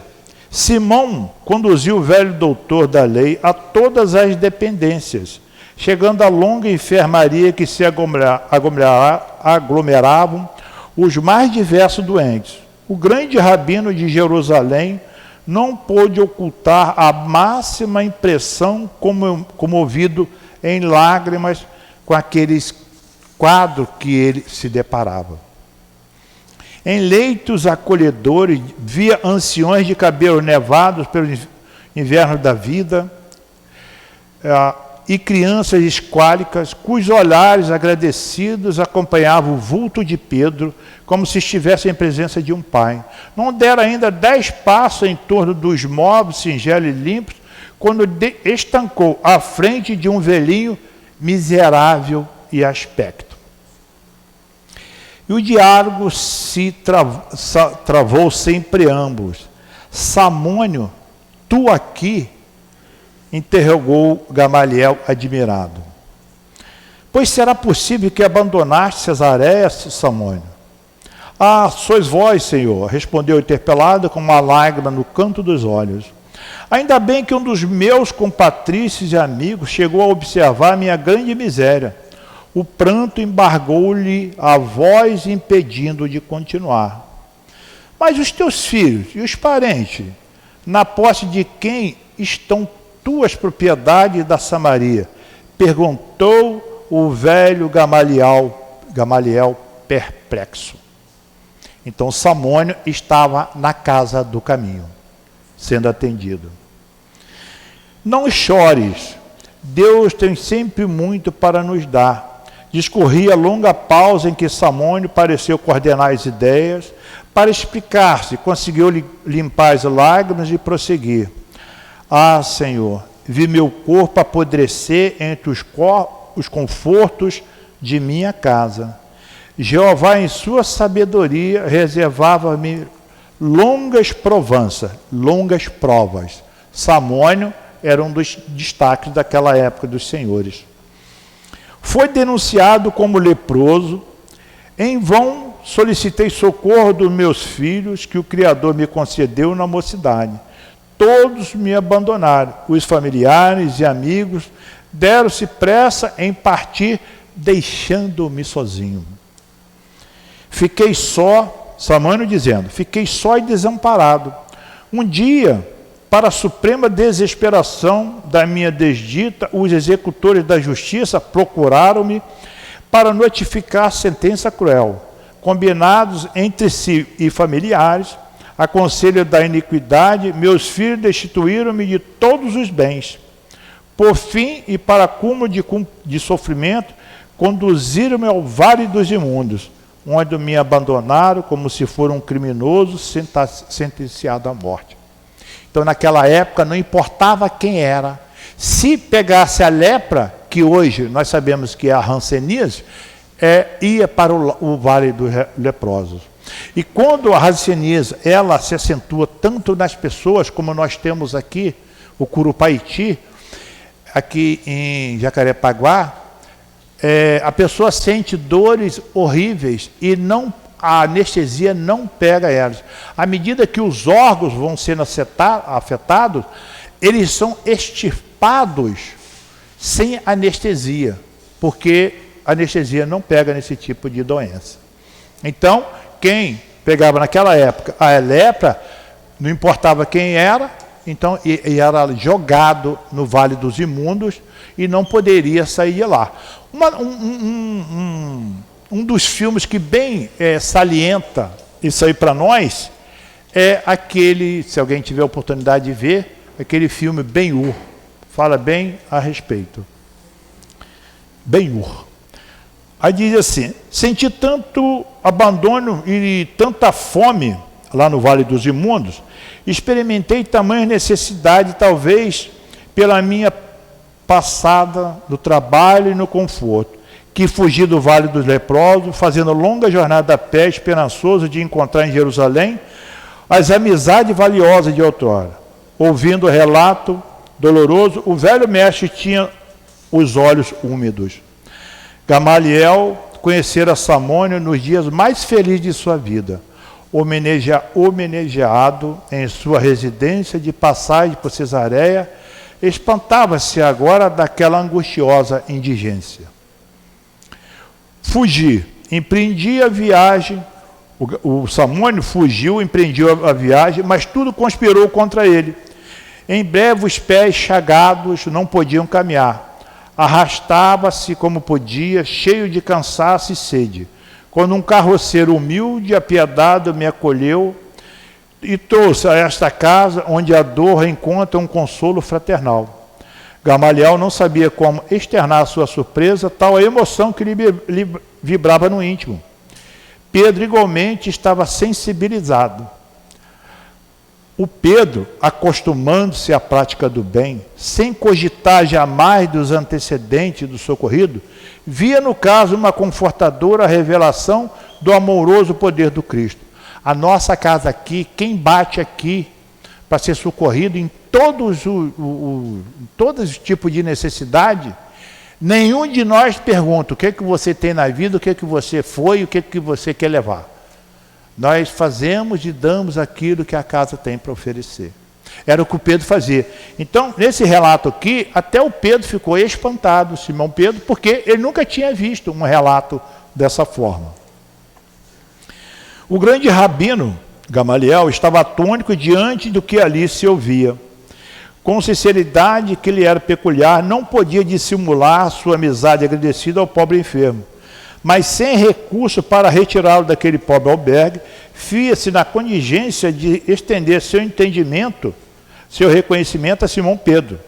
Simão conduziu o velho doutor da lei a todas as dependências, chegando à longa enfermaria que se aglomeravam os mais diversos doentes. O grande rabino de Jerusalém não pôde ocultar a máxima impressão, comovido em lágrimas com aqueles quadros que ele se deparava. Em leitos acolhedores, via anciões de cabelos nevados pelo inverno da vida, e crianças esquálicas, cujos olhares agradecidos acompanhavam o vulto de Pedro, como se estivesse em presença de um pai. Não dera ainda 10 passos em torno dos móveis singelos e limpos, quando estancou à frente de um velhinho miserável e aspecto. E o diálogo se travou sem preâmbulos. Samônio, tu aqui? Interrogou Gamaliel admirado. Pois será possível que abandonaste Cesareia, Samônio? Ah, sois vós, Senhor, respondeu o interpelado com uma lágrima no canto dos olhos. Ainda bem que um dos meus compatrícios e amigos chegou a observar minha grande miséria. O pranto embargou-lhe a voz, impedindo de continuar. Mas os teus filhos e os parentes, na posse de quem estão tuas propriedades da Samaria? Perguntou o velho Gamaliel perplexo. Então Samônio estava na casa do caminho, sendo atendido. Não chores, Deus tem sempre muito para nos dar. Discorria a longa pausa em que Samônio pareceu coordenar as ideias. Para explicar-se, conseguiu limpar as lágrimas e prosseguir. Ah, Senhor, vi meu corpo apodrecer entre os confortos de minha casa. Jeová, em sua sabedoria, reservava-me longas provas. Samônio era um dos destaques daquela época dos senhores. Foi denunciado como leproso. Em vão solicitei socorro dos meus filhos, que o Criador me concedeu na mocidade. Todos me abandonaram. Os familiares e amigos deram-se pressa em partir, deixando-me sozinho. Fiquei só, Samônio dizendo, fiquei só e desamparado. Um dia, para a suprema desesperação da minha desdita, os executores da justiça procuraram-me para notificar sentença cruel. Combinados entre si e familiares, a conselho da iniquidade, meus filhos destituíram-me de todos os bens. Por fim, e para cúmulo de sofrimento, conduziram-me ao vale dos imundos, onde me abandonaram como se for um criminoso sentenciado à morte. Então, naquela época, não importava quem era. Se pegasse a lepra, que hoje nós sabemos que é a hanseníase, ia para o vale dos leprosos. E quando a hanseníase, ela se acentua tanto nas pessoas, como nós temos aqui, o Curupaiti, aqui em Jacarepaguá, a pessoa sente dores horríveis e a anestesia não pega elas. À medida que os órgãos vão sendo afetados, eles são extirpados sem anestesia, porque a anestesia não pega nesse tipo de doença. Então, quem pegava naquela época a lepra, não importava quem era, então e era jogado no Vale dos Imundos e não poderia sair de lá. Um dos filmes que bem salienta isso aí para nós é aquele, se alguém tiver oportunidade de ver, aquele filme Ben-Hur, fala bem a respeito. Ben-Hur. Aí diz assim, senti tanto abandono e tanta fome lá no Vale dos Imundos, experimentei tamanha necessidade, talvez pela minha passada no trabalho e no conforto, que fugi do Vale dos Leprosos, fazendo longa jornada a pé, esperançoso de encontrar em Jerusalém as amizades valiosas de outrora. Ouvindo o relato doloroso, o velho mestre tinha os olhos úmidos. Gamaliel conhecera Samônio nos dias mais felizes de sua vida. homenageado em sua residência de passagem por Cesareia, espantava-se agora daquela angustiosa indigência. Fugi, empreendi a viagem, o Samônio fugiu, empreendiu a viagem, mas tudo conspirou contra ele. Em breve os pés chagados não podiam caminhar. Arrastava-se como podia, cheio de cansaço e sede. Quando um carroceiro humilde e apiedado me acolheu e trouxe a esta casa, onde a dor encontra um consolo fraternal. Gamaliel não sabia como externar sua surpresa, tal a emoção que lhe vibrava no íntimo. Pedro igualmente estava sensibilizado. O Pedro, acostumando-se à prática do bem, sem cogitar jamais dos antecedentes do socorrido, via no caso uma confortadora revelação do amoroso poder do Cristo. A nossa casa aqui, quem bate aqui para ser socorrido em todos os tipos de necessidade, nenhum de nós pergunta o que você tem na vida, o que você foi, o que você quer levar. Nós fazemos e damos aquilo que a casa tem para oferecer. Era o que o Pedro fazia. Então, nesse relato aqui, até o Pedro ficou espantado, Simão Pedro, porque ele nunca tinha visto um relato dessa forma. O grande rabino, Gamaliel, estava atônito diante do que ali se ouvia. Com sinceridade que lhe era peculiar, não podia dissimular sua amizade agradecida ao pobre enfermo. Mas sem recurso para retirá-lo daquele pobre albergue, fia-se na contingência de estender seu entendimento, seu reconhecimento a Simão Pedro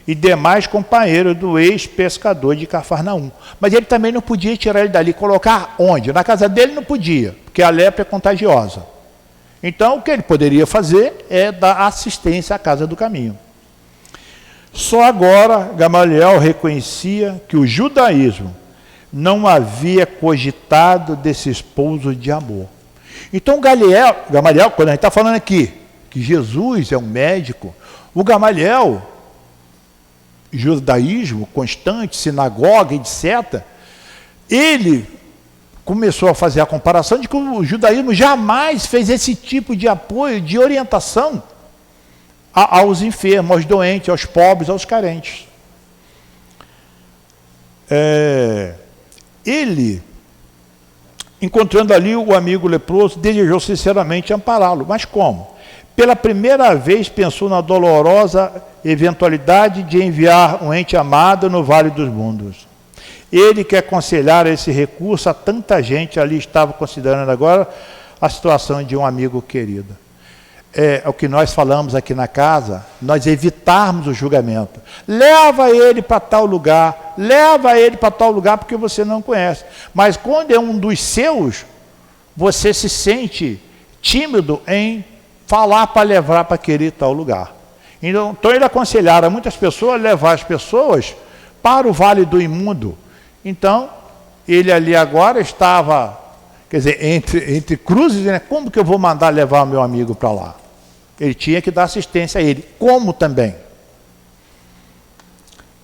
e demais companheiros do ex-pescador de Cafarnaum. Mas ele também não podia tirar ele dali, colocar onde? Na casa dele não podia, porque a lepra é contagiosa. Então, o que ele poderia fazer é dar assistência à casa do caminho. Só agora Gamaliel reconhecia que o judaísmo não havia cogitado desse esposo de amor. Então Gamaliel, quando a gente está falando aqui que Jesus é um médico, o Gamaliel, judaísmo constante, sinagoga, etc., ele começou a fazer a comparação de que o judaísmo jamais fez esse tipo de apoio, de orientação aos enfermos, aos doentes, aos pobres, aos carentes. Ele, encontrando ali o amigo leproso, desejou sinceramente ampará-lo. Mas como? Pela primeira vez pensou na dolorosa eventualidade de enviar um ente amado no Vale dos Mundos. Ele que aconselhara esse recurso a tanta gente, ali estava considerando agora a situação de um amigo querido. É o que nós falamos aqui na casa, nós evitarmos o julgamento. Leva ele para tal lugar, porque você não conhece. Mas quando é um dos seus, você se sente tímido em falar para levar para aquele tal lugar. Então ele aconselhara a muitas pessoas levar as pessoas para o Vale do Imundo. Então, ele ali agora estava, quer dizer, entre cruzes, né? Como que eu vou mandar levar o meu amigo para lá? Ele tinha que dar assistência a ele, como também.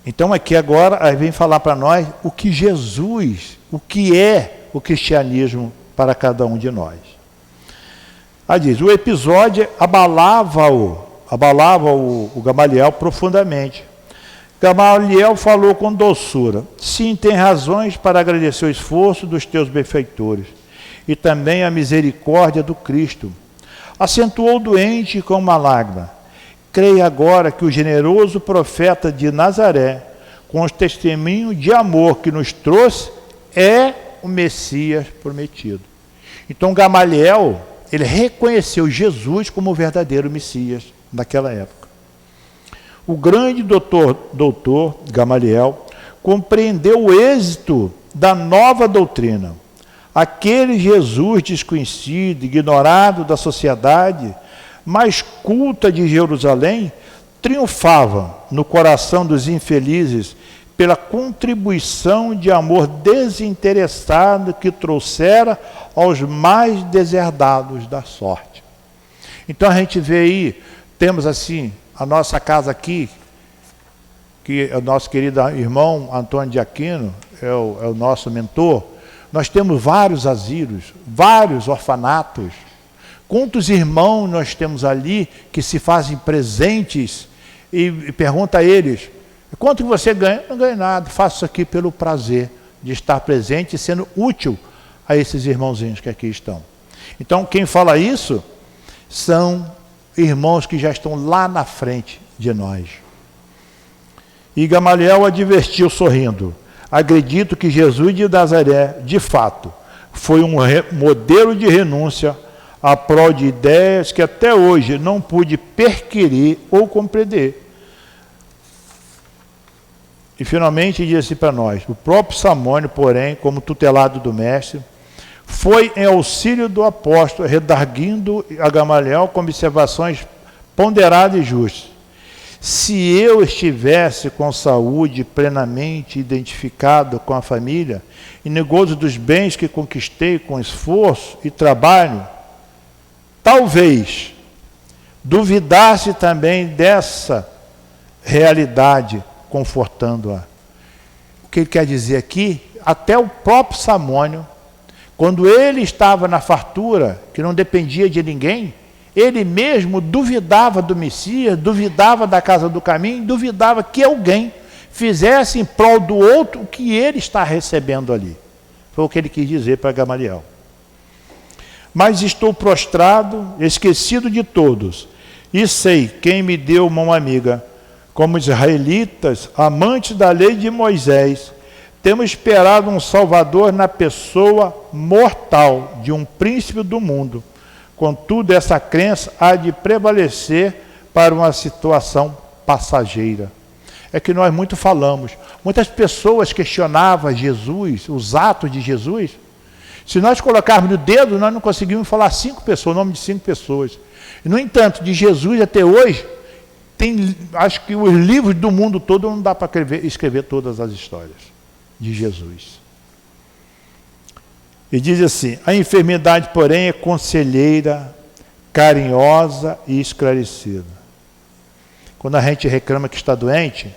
Então aqui agora aí vem falar para nós o que Jesus, o que é o cristianismo para cada um de nós. Aí diz, o episódio abalava o Gamaliel profundamente. Gamaliel falou com doçura, sim, tem razões para agradecer o esforço dos teus benfeitores e também a misericórdia do Cristo. Acentuou o doente com uma lágrima. Creia agora que o generoso profeta de Nazaré, com os testemunhos de amor que nos trouxe, é o Messias prometido. Então Gamaliel, ele reconheceu Jesus como o verdadeiro Messias naquela época. O grande doutor Gamaliel compreendeu o êxito da nova doutrina. Aquele Jesus desconhecido, ignorado da sociedade, mais culta de Jerusalém, triunfava no coração dos infelizes pela contribuição de amor desinteressado que trouxera aos mais deserdados da sorte. Então a gente vê aí, temos assim, a nossa casa aqui, que é o nosso querido irmão Antônio de Aquino, é o nosso mentor. Nós temos vários asilos, vários orfanatos, Quantos irmãos nós temos ali que se fazem presentes e pergunta a eles, quanto que você ganha? Não ganho nada, faço isso aqui pelo prazer de estar presente e sendo útil a esses irmãozinhos que aqui estão. Então, quem fala isso são irmãos que já estão lá na frente de nós. E Gamaliel advertiu sorrindo, acredito que Jesus de Nazaré, de fato, foi um modelo de renúncia a prol de ideias que até hoje não pude perquirir ou compreender. E finalmente disse para nós, o próprio Samônio, porém, como tutelado do mestre, foi em auxílio do apóstolo, redarguindo a Gamaliel com observações ponderadas e justas. Se eu estivesse com saúde plenamente identificado com a família e no gozo dos bens que conquistei com esforço e trabalho, talvez duvidasse também dessa realidade, confortando-a. O que ele quer dizer aqui? Até o próprio Samônio, quando ele estava na fartura, que não dependia de ninguém, ele mesmo duvidava do Messias, duvidava da casa do caminho, duvidava que alguém fizesse em prol do outro o que ele está recebendo ali. Foi o que ele quis dizer para Gamaliel. Mas estou prostrado, esquecido de todos, e sei quem me deu mão amiga. Como israelitas, amantes da lei de Moisés, temos esperado um Salvador na pessoa mortal de um príncipe do mundo. Contudo, essa crença há de prevalecer para uma situação passageira. É que nós muito falamos. Muitas pessoas questionavam Jesus, os atos de Jesus. Se nós colocarmos no dedo, nós não conseguimos falar 5 pessoas, o nome de 5 pessoas. E, no entanto, de Jesus até hoje, acho que os livros do mundo todo não dá para escrever todas as histórias de Jesus. E diz assim, a enfermidade, porém, é conselheira, carinhosa e esclarecida. Quando a gente reclama que está doente,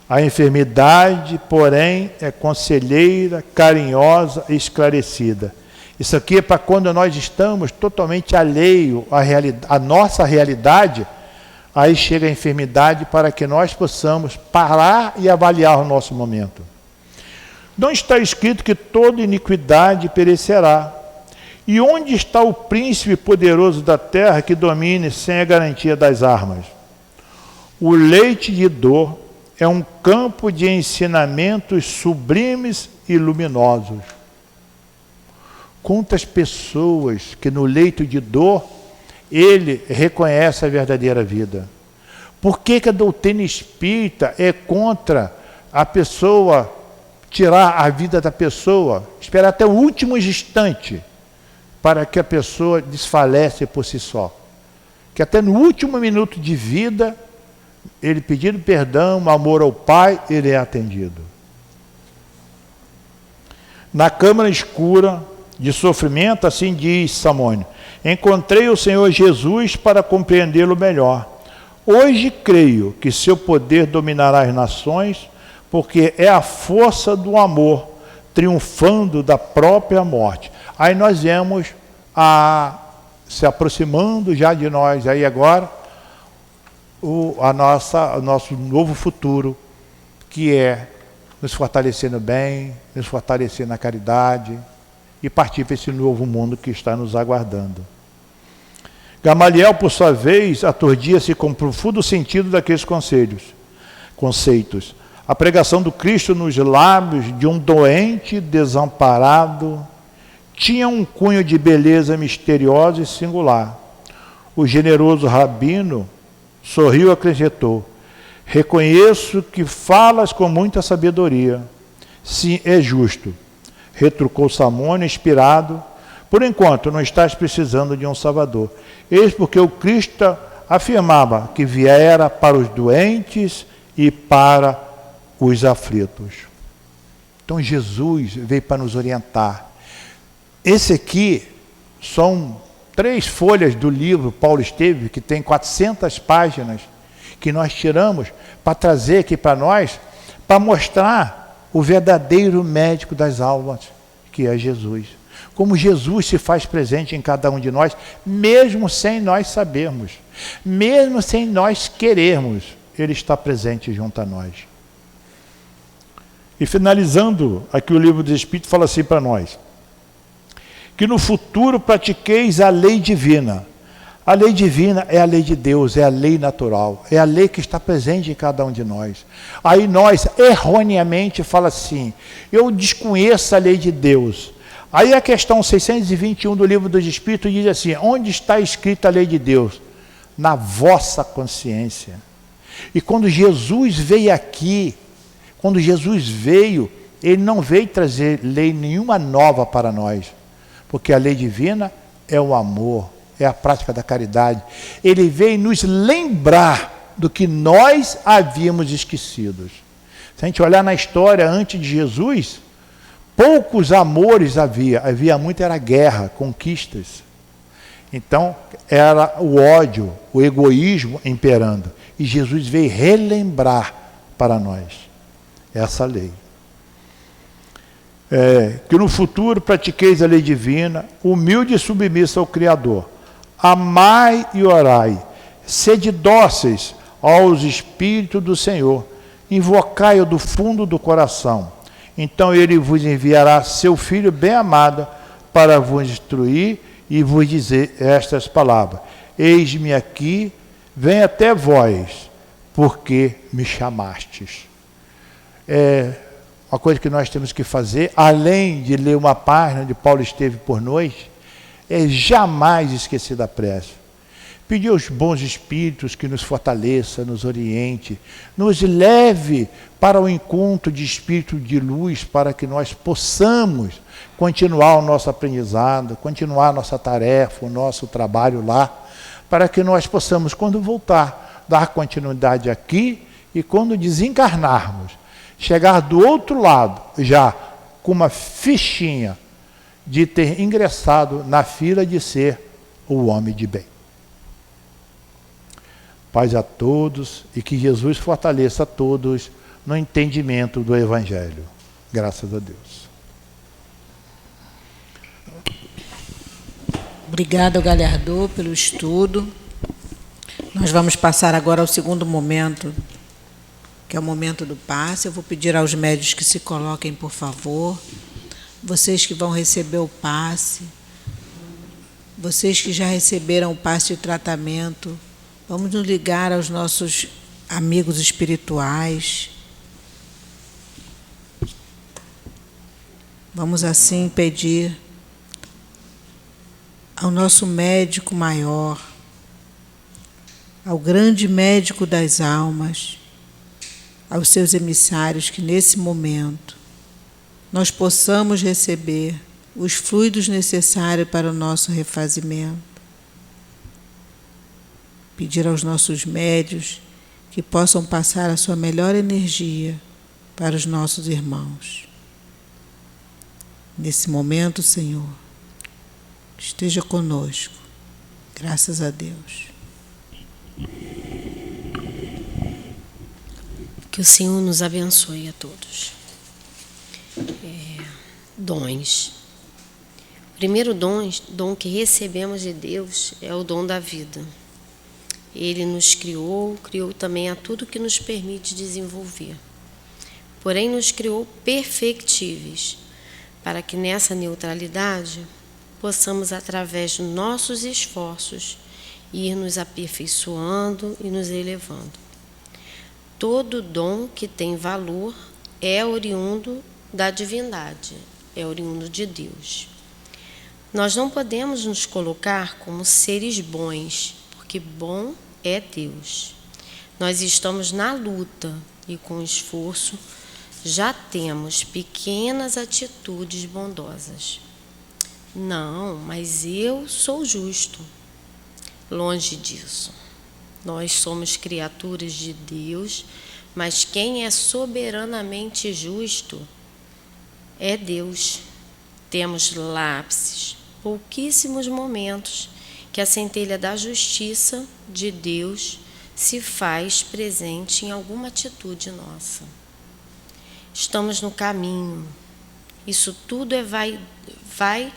a enfermidade, porém, é conselheira, carinhosa e esclarecida. Isso aqui é para quando nós estamos totalmente alheio à nossa realidade, aí chega a enfermidade para que nós possamos parar e avaliar o nosso momento. Não está escrito que toda iniquidade perecerá. E onde está o príncipe poderoso da terra que domine sem a garantia das armas? O leite de dor é um campo de ensinamentos sublimes e luminosos. Quantas pessoas que no leito de dor ele reconhece a verdadeira vida? Por que a doutrina espírita é contra a pessoa tirar a vida da pessoa, esperar até o último instante para que a pessoa desfalece por si só? Que até no último minuto de vida, ele pedindo perdão, amor ao Pai, ele é atendido. Na câmara escura de sofrimento, assim diz Samônio, encontrei o Senhor Jesus para compreendê-lo melhor. Hoje creio que seu poder dominará as nações, porque é a força do amor triunfando da própria morte. Aí nós vemos se aproximando já de nós, aí agora, o nosso novo futuro, que é nos fortalecer no bem, nos fortalecer na caridade e partir para esse novo mundo que está nos aguardando. Gamaliel, por sua vez, aturdia-se com o profundo sentido daqueles conceitos. A pregação do Cristo nos lábios de um doente desamparado tinha um cunho de beleza misteriosa e singular. O generoso rabino sorriu e acrescentou, reconheço que falas com muita sabedoria. Sim, é justo, retrucou Samônio, inspirado. Por enquanto, não estás precisando de um Salvador. Eis porque o Cristo afirmava que viera para os doentes e para os aflitos. Então, Jesus veio para nos orientar. Esse aqui são 3 folhas do livro Paulo Esteves, que tem 400 páginas, que nós tiramos para trazer aqui para nós, para mostrar o verdadeiro médico das almas, que é Jesus. como Jesus se faz presente em cada um de nós, mesmo sem nós sabermos, mesmo sem nós querermos, Ele está presente junto a nós. E finalizando, aqui o livro dos Espíritos fala assim para nós, que no futuro pratiqueis a lei divina. A lei divina é a lei de Deus, é a lei natural, é a lei que está presente em cada um de nós. Aí nós, erroneamente, fala assim, eu desconheço a lei de Deus. Aí a questão 621 do livro dos Espíritos diz assim, onde está escrita a lei de Deus? Na vossa consciência. E quando Jesus veio aqui, quando Jesus veio, Ele não veio trazer lei nenhuma nova para nós, porque a lei divina é o amor, é a prática da caridade. Ele veio nos lembrar do que nós havíamos esquecido. Se a gente olhar na história antes de Jesus, poucos amores havia muito era guerra, conquistas. Então, era o ódio, o egoísmo imperando. E Jesus veio relembrar para nós essa lei. Que no futuro pratiqueis a lei divina, humilde e submissa ao Criador. Amai e orai, sede dóceis aos Espíritos do Senhor, invocai-o do fundo do coração. Então Ele vos enviará seu Filho bem-amado para vos instruir e vos dizer estas palavras. Eis-me aqui, venho até vós, porque me chamastes. Uma coisa que nós temos que fazer, além de ler uma página de Paulo esteve por noite, é jamais esquecer da prece. Pedir aos bons espíritos que nos fortaleça, nos oriente, nos leve para o encontro de espírito de luz, para que nós possamos continuar o nosso aprendizado, continuar a nossa tarefa, o nosso trabalho lá, para que nós possamos, quando voltar, dar continuidade aqui e quando desencarnarmos, chegar do outro lado, já com uma fichinha de ter ingressado na fila de ser o homem de bem. Paz a todos e que Jesus fortaleça a todos no entendimento do Evangelho. Graças a Deus. Obrigada, Galhardo, pelo estudo. Nós vamos passar agora ao segundo momento, que é o momento do passe. Eu vou pedir aos médios que se coloquem, por favor. Vocês que vão receber o passe, vocês que já receberam o passe de tratamento, vamos nos ligar aos nossos amigos espirituais. Vamos assim pedir ao nosso médico maior, ao grande médico das almas, aos seus emissários, que nesse momento nós possamos receber os fluidos necessários para o nosso refazimento. Pedir aos nossos médios que possam passar a sua melhor energia para os nossos irmãos. Nesse momento, Senhor, esteja conosco. Graças a Deus. Que o Senhor nos abençoe a todos. Dons. O primeiro dom que recebemos de Deus é o dom da vida. Ele nos criou também a tudo que nos permite desenvolver. Porém, nos criou perfectíveis, para que nessa neutralidade possamos, através dos nossos esforços, ir nos aperfeiçoando e nos elevando. Todo dom que tem valor é oriundo da divindade, é oriundo de Deus. Nós não podemos nos colocar como seres bons, porque bom é Deus. Nós estamos na luta e com esforço já temos pequenas atitudes bondosas. Não, mas eu sou justo. Longe disso. Nós somos criaturas de Deus, mas quem é soberanamente justo é Deus. Temos lapses, pouquíssimos momentos que a centelha da justiça de Deus se faz presente em alguma atitude nossa. Estamos no caminho. Isso tudo vai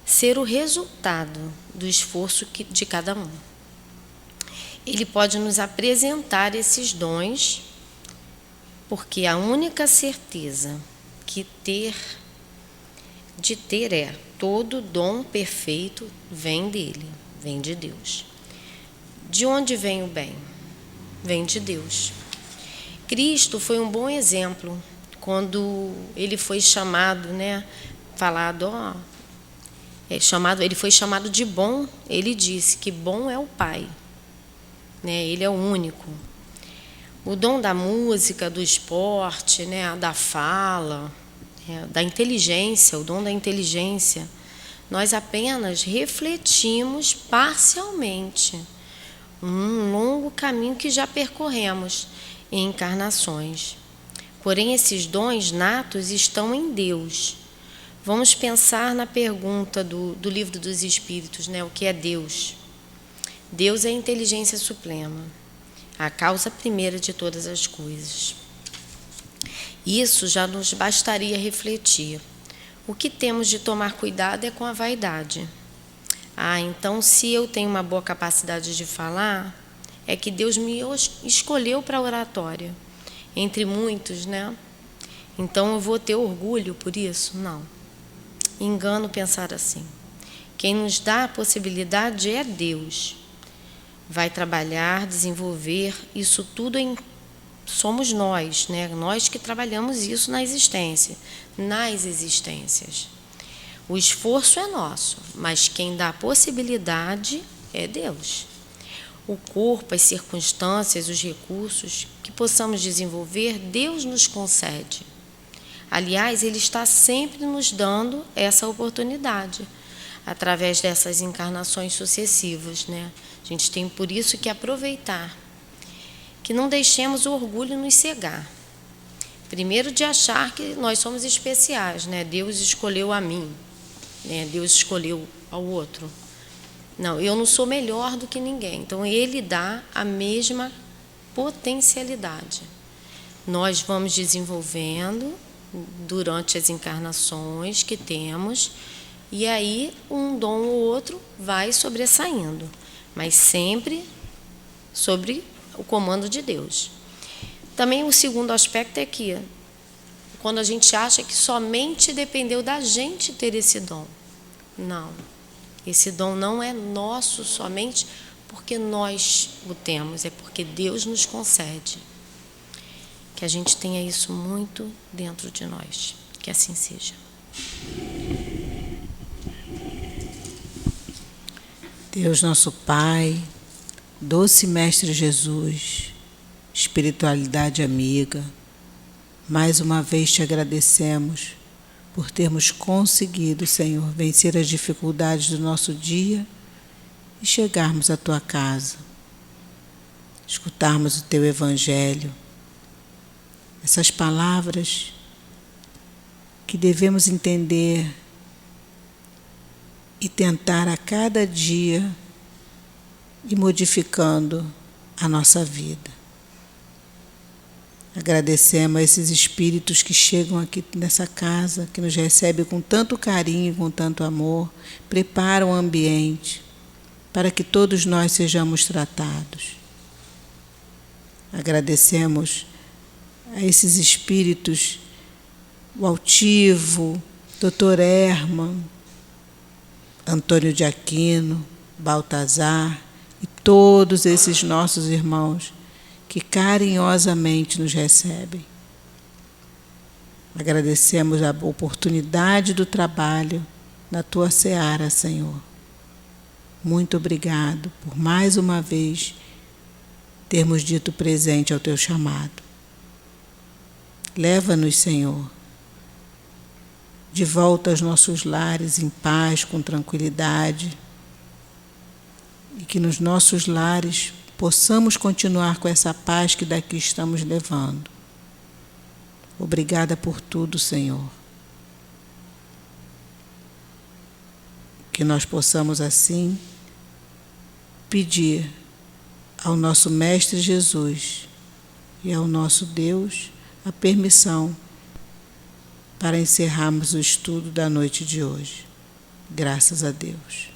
ser o resultado do esforço de cada um. Ele pode nos apresentar esses dons, porque a única certeza de ter é: todo dom perfeito vem dele, vem de Deus. De onde vem o bem? Vem de Deus. Cristo foi um bom exemplo quando ele foi chamado, ele foi chamado de bom. Ele disse que bom é o Pai, ele é o único. O dom da música, do esporte, da fala, da inteligência, o dom da inteligência, nós apenas refletimos parcialmente um longo caminho que já percorremos em encarnações. Porém, esses dons natos estão em Deus. Vamos pensar na pergunta do Livro dos Espíritos, o que é Deus? Deus é a inteligência suprema, a causa primeira de todas as coisas. Isso já nos bastaria refletir. O que temos de tomar cuidado é com a vaidade. Então, se eu tenho uma boa capacidade de falar, é que Deus me escolheu para a oratória, entre muitos, Então, eu vou ter orgulho por isso? Não. Engano pensar assim. Quem nos dá a possibilidade é Deus. Vai trabalhar, desenvolver isso tudo somos nós, Nós que trabalhamos isso nas existências. O esforço é nosso, mas quem dá a possibilidade é Deus. O corpo, as circunstâncias, os recursos que possamos desenvolver, Deus nos concede. Aliás, Ele está sempre nos dando essa oportunidade, através dessas encarnações sucessivas, A gente tem por isso que aproveitar. Que não deixemos o orgulho nos cegar. Primeiro, de achar que nós somos especiais, Deus escolheu a mim, Deus escolheu ao outro. Não, eu não sou melhor do que ninguém. Então, Ele dá a mesma potencialidade. Nós vamos desenvolvendo durante as encarnações que temos, e aí um dom ou outro vai sobressaindo, mas sempre sobre o comando de Deus. Também o segundo aspecto é que, quando a gente acha que somente dependeu da gente ter esse dom. Não. Esse dom não é nosso somente porque nós o temos, é porque Deus nos concede. Que a gente tenha isso muito dentro de nós. Que assim seja. Deus nosso Pai, doce Mestre Jesus, espiritualidade amiga, mais uma vez te agradecemos por termos conseguido, Senhor, vencer as dificuldades do nosso dia e chegarmos à Tua casa, escutarmos o Teu Evangelho, essas palavras que devemos entender e tentar a cada dia ir modificando a nossa vida. Agradecemos a esses espíritos que chegam aqui nessa casa, que nos recebem com tanto carinho, com tanto amor, preparam o ambiente para que todos nós sejamos tratados. Agradecemos a esses espíritos, o Altivo, Dr. Herman, Antônio de Aquino, Baltazar e todos esses nossos irmãos que carinhosamente nos recebem. Agradecemos a oportunidade do trabalho na Tua seara, Senhor. Muito obrigado por mais uma vez termos dito presente ao Teu chamado. Leva-nos, Senhor, de volta aos nossos lares em paz, com tranquilidade, e que nos nossos lares possamos continuar com essa paz que daqui estamos levando. Obrigada por tudo, Senhor. Que nós possamos assim pedir ao nosso Mestre Jesus e ao nosso Deus a permissão para encerrarmos o estudo da noite de hoje. Graças a Deus.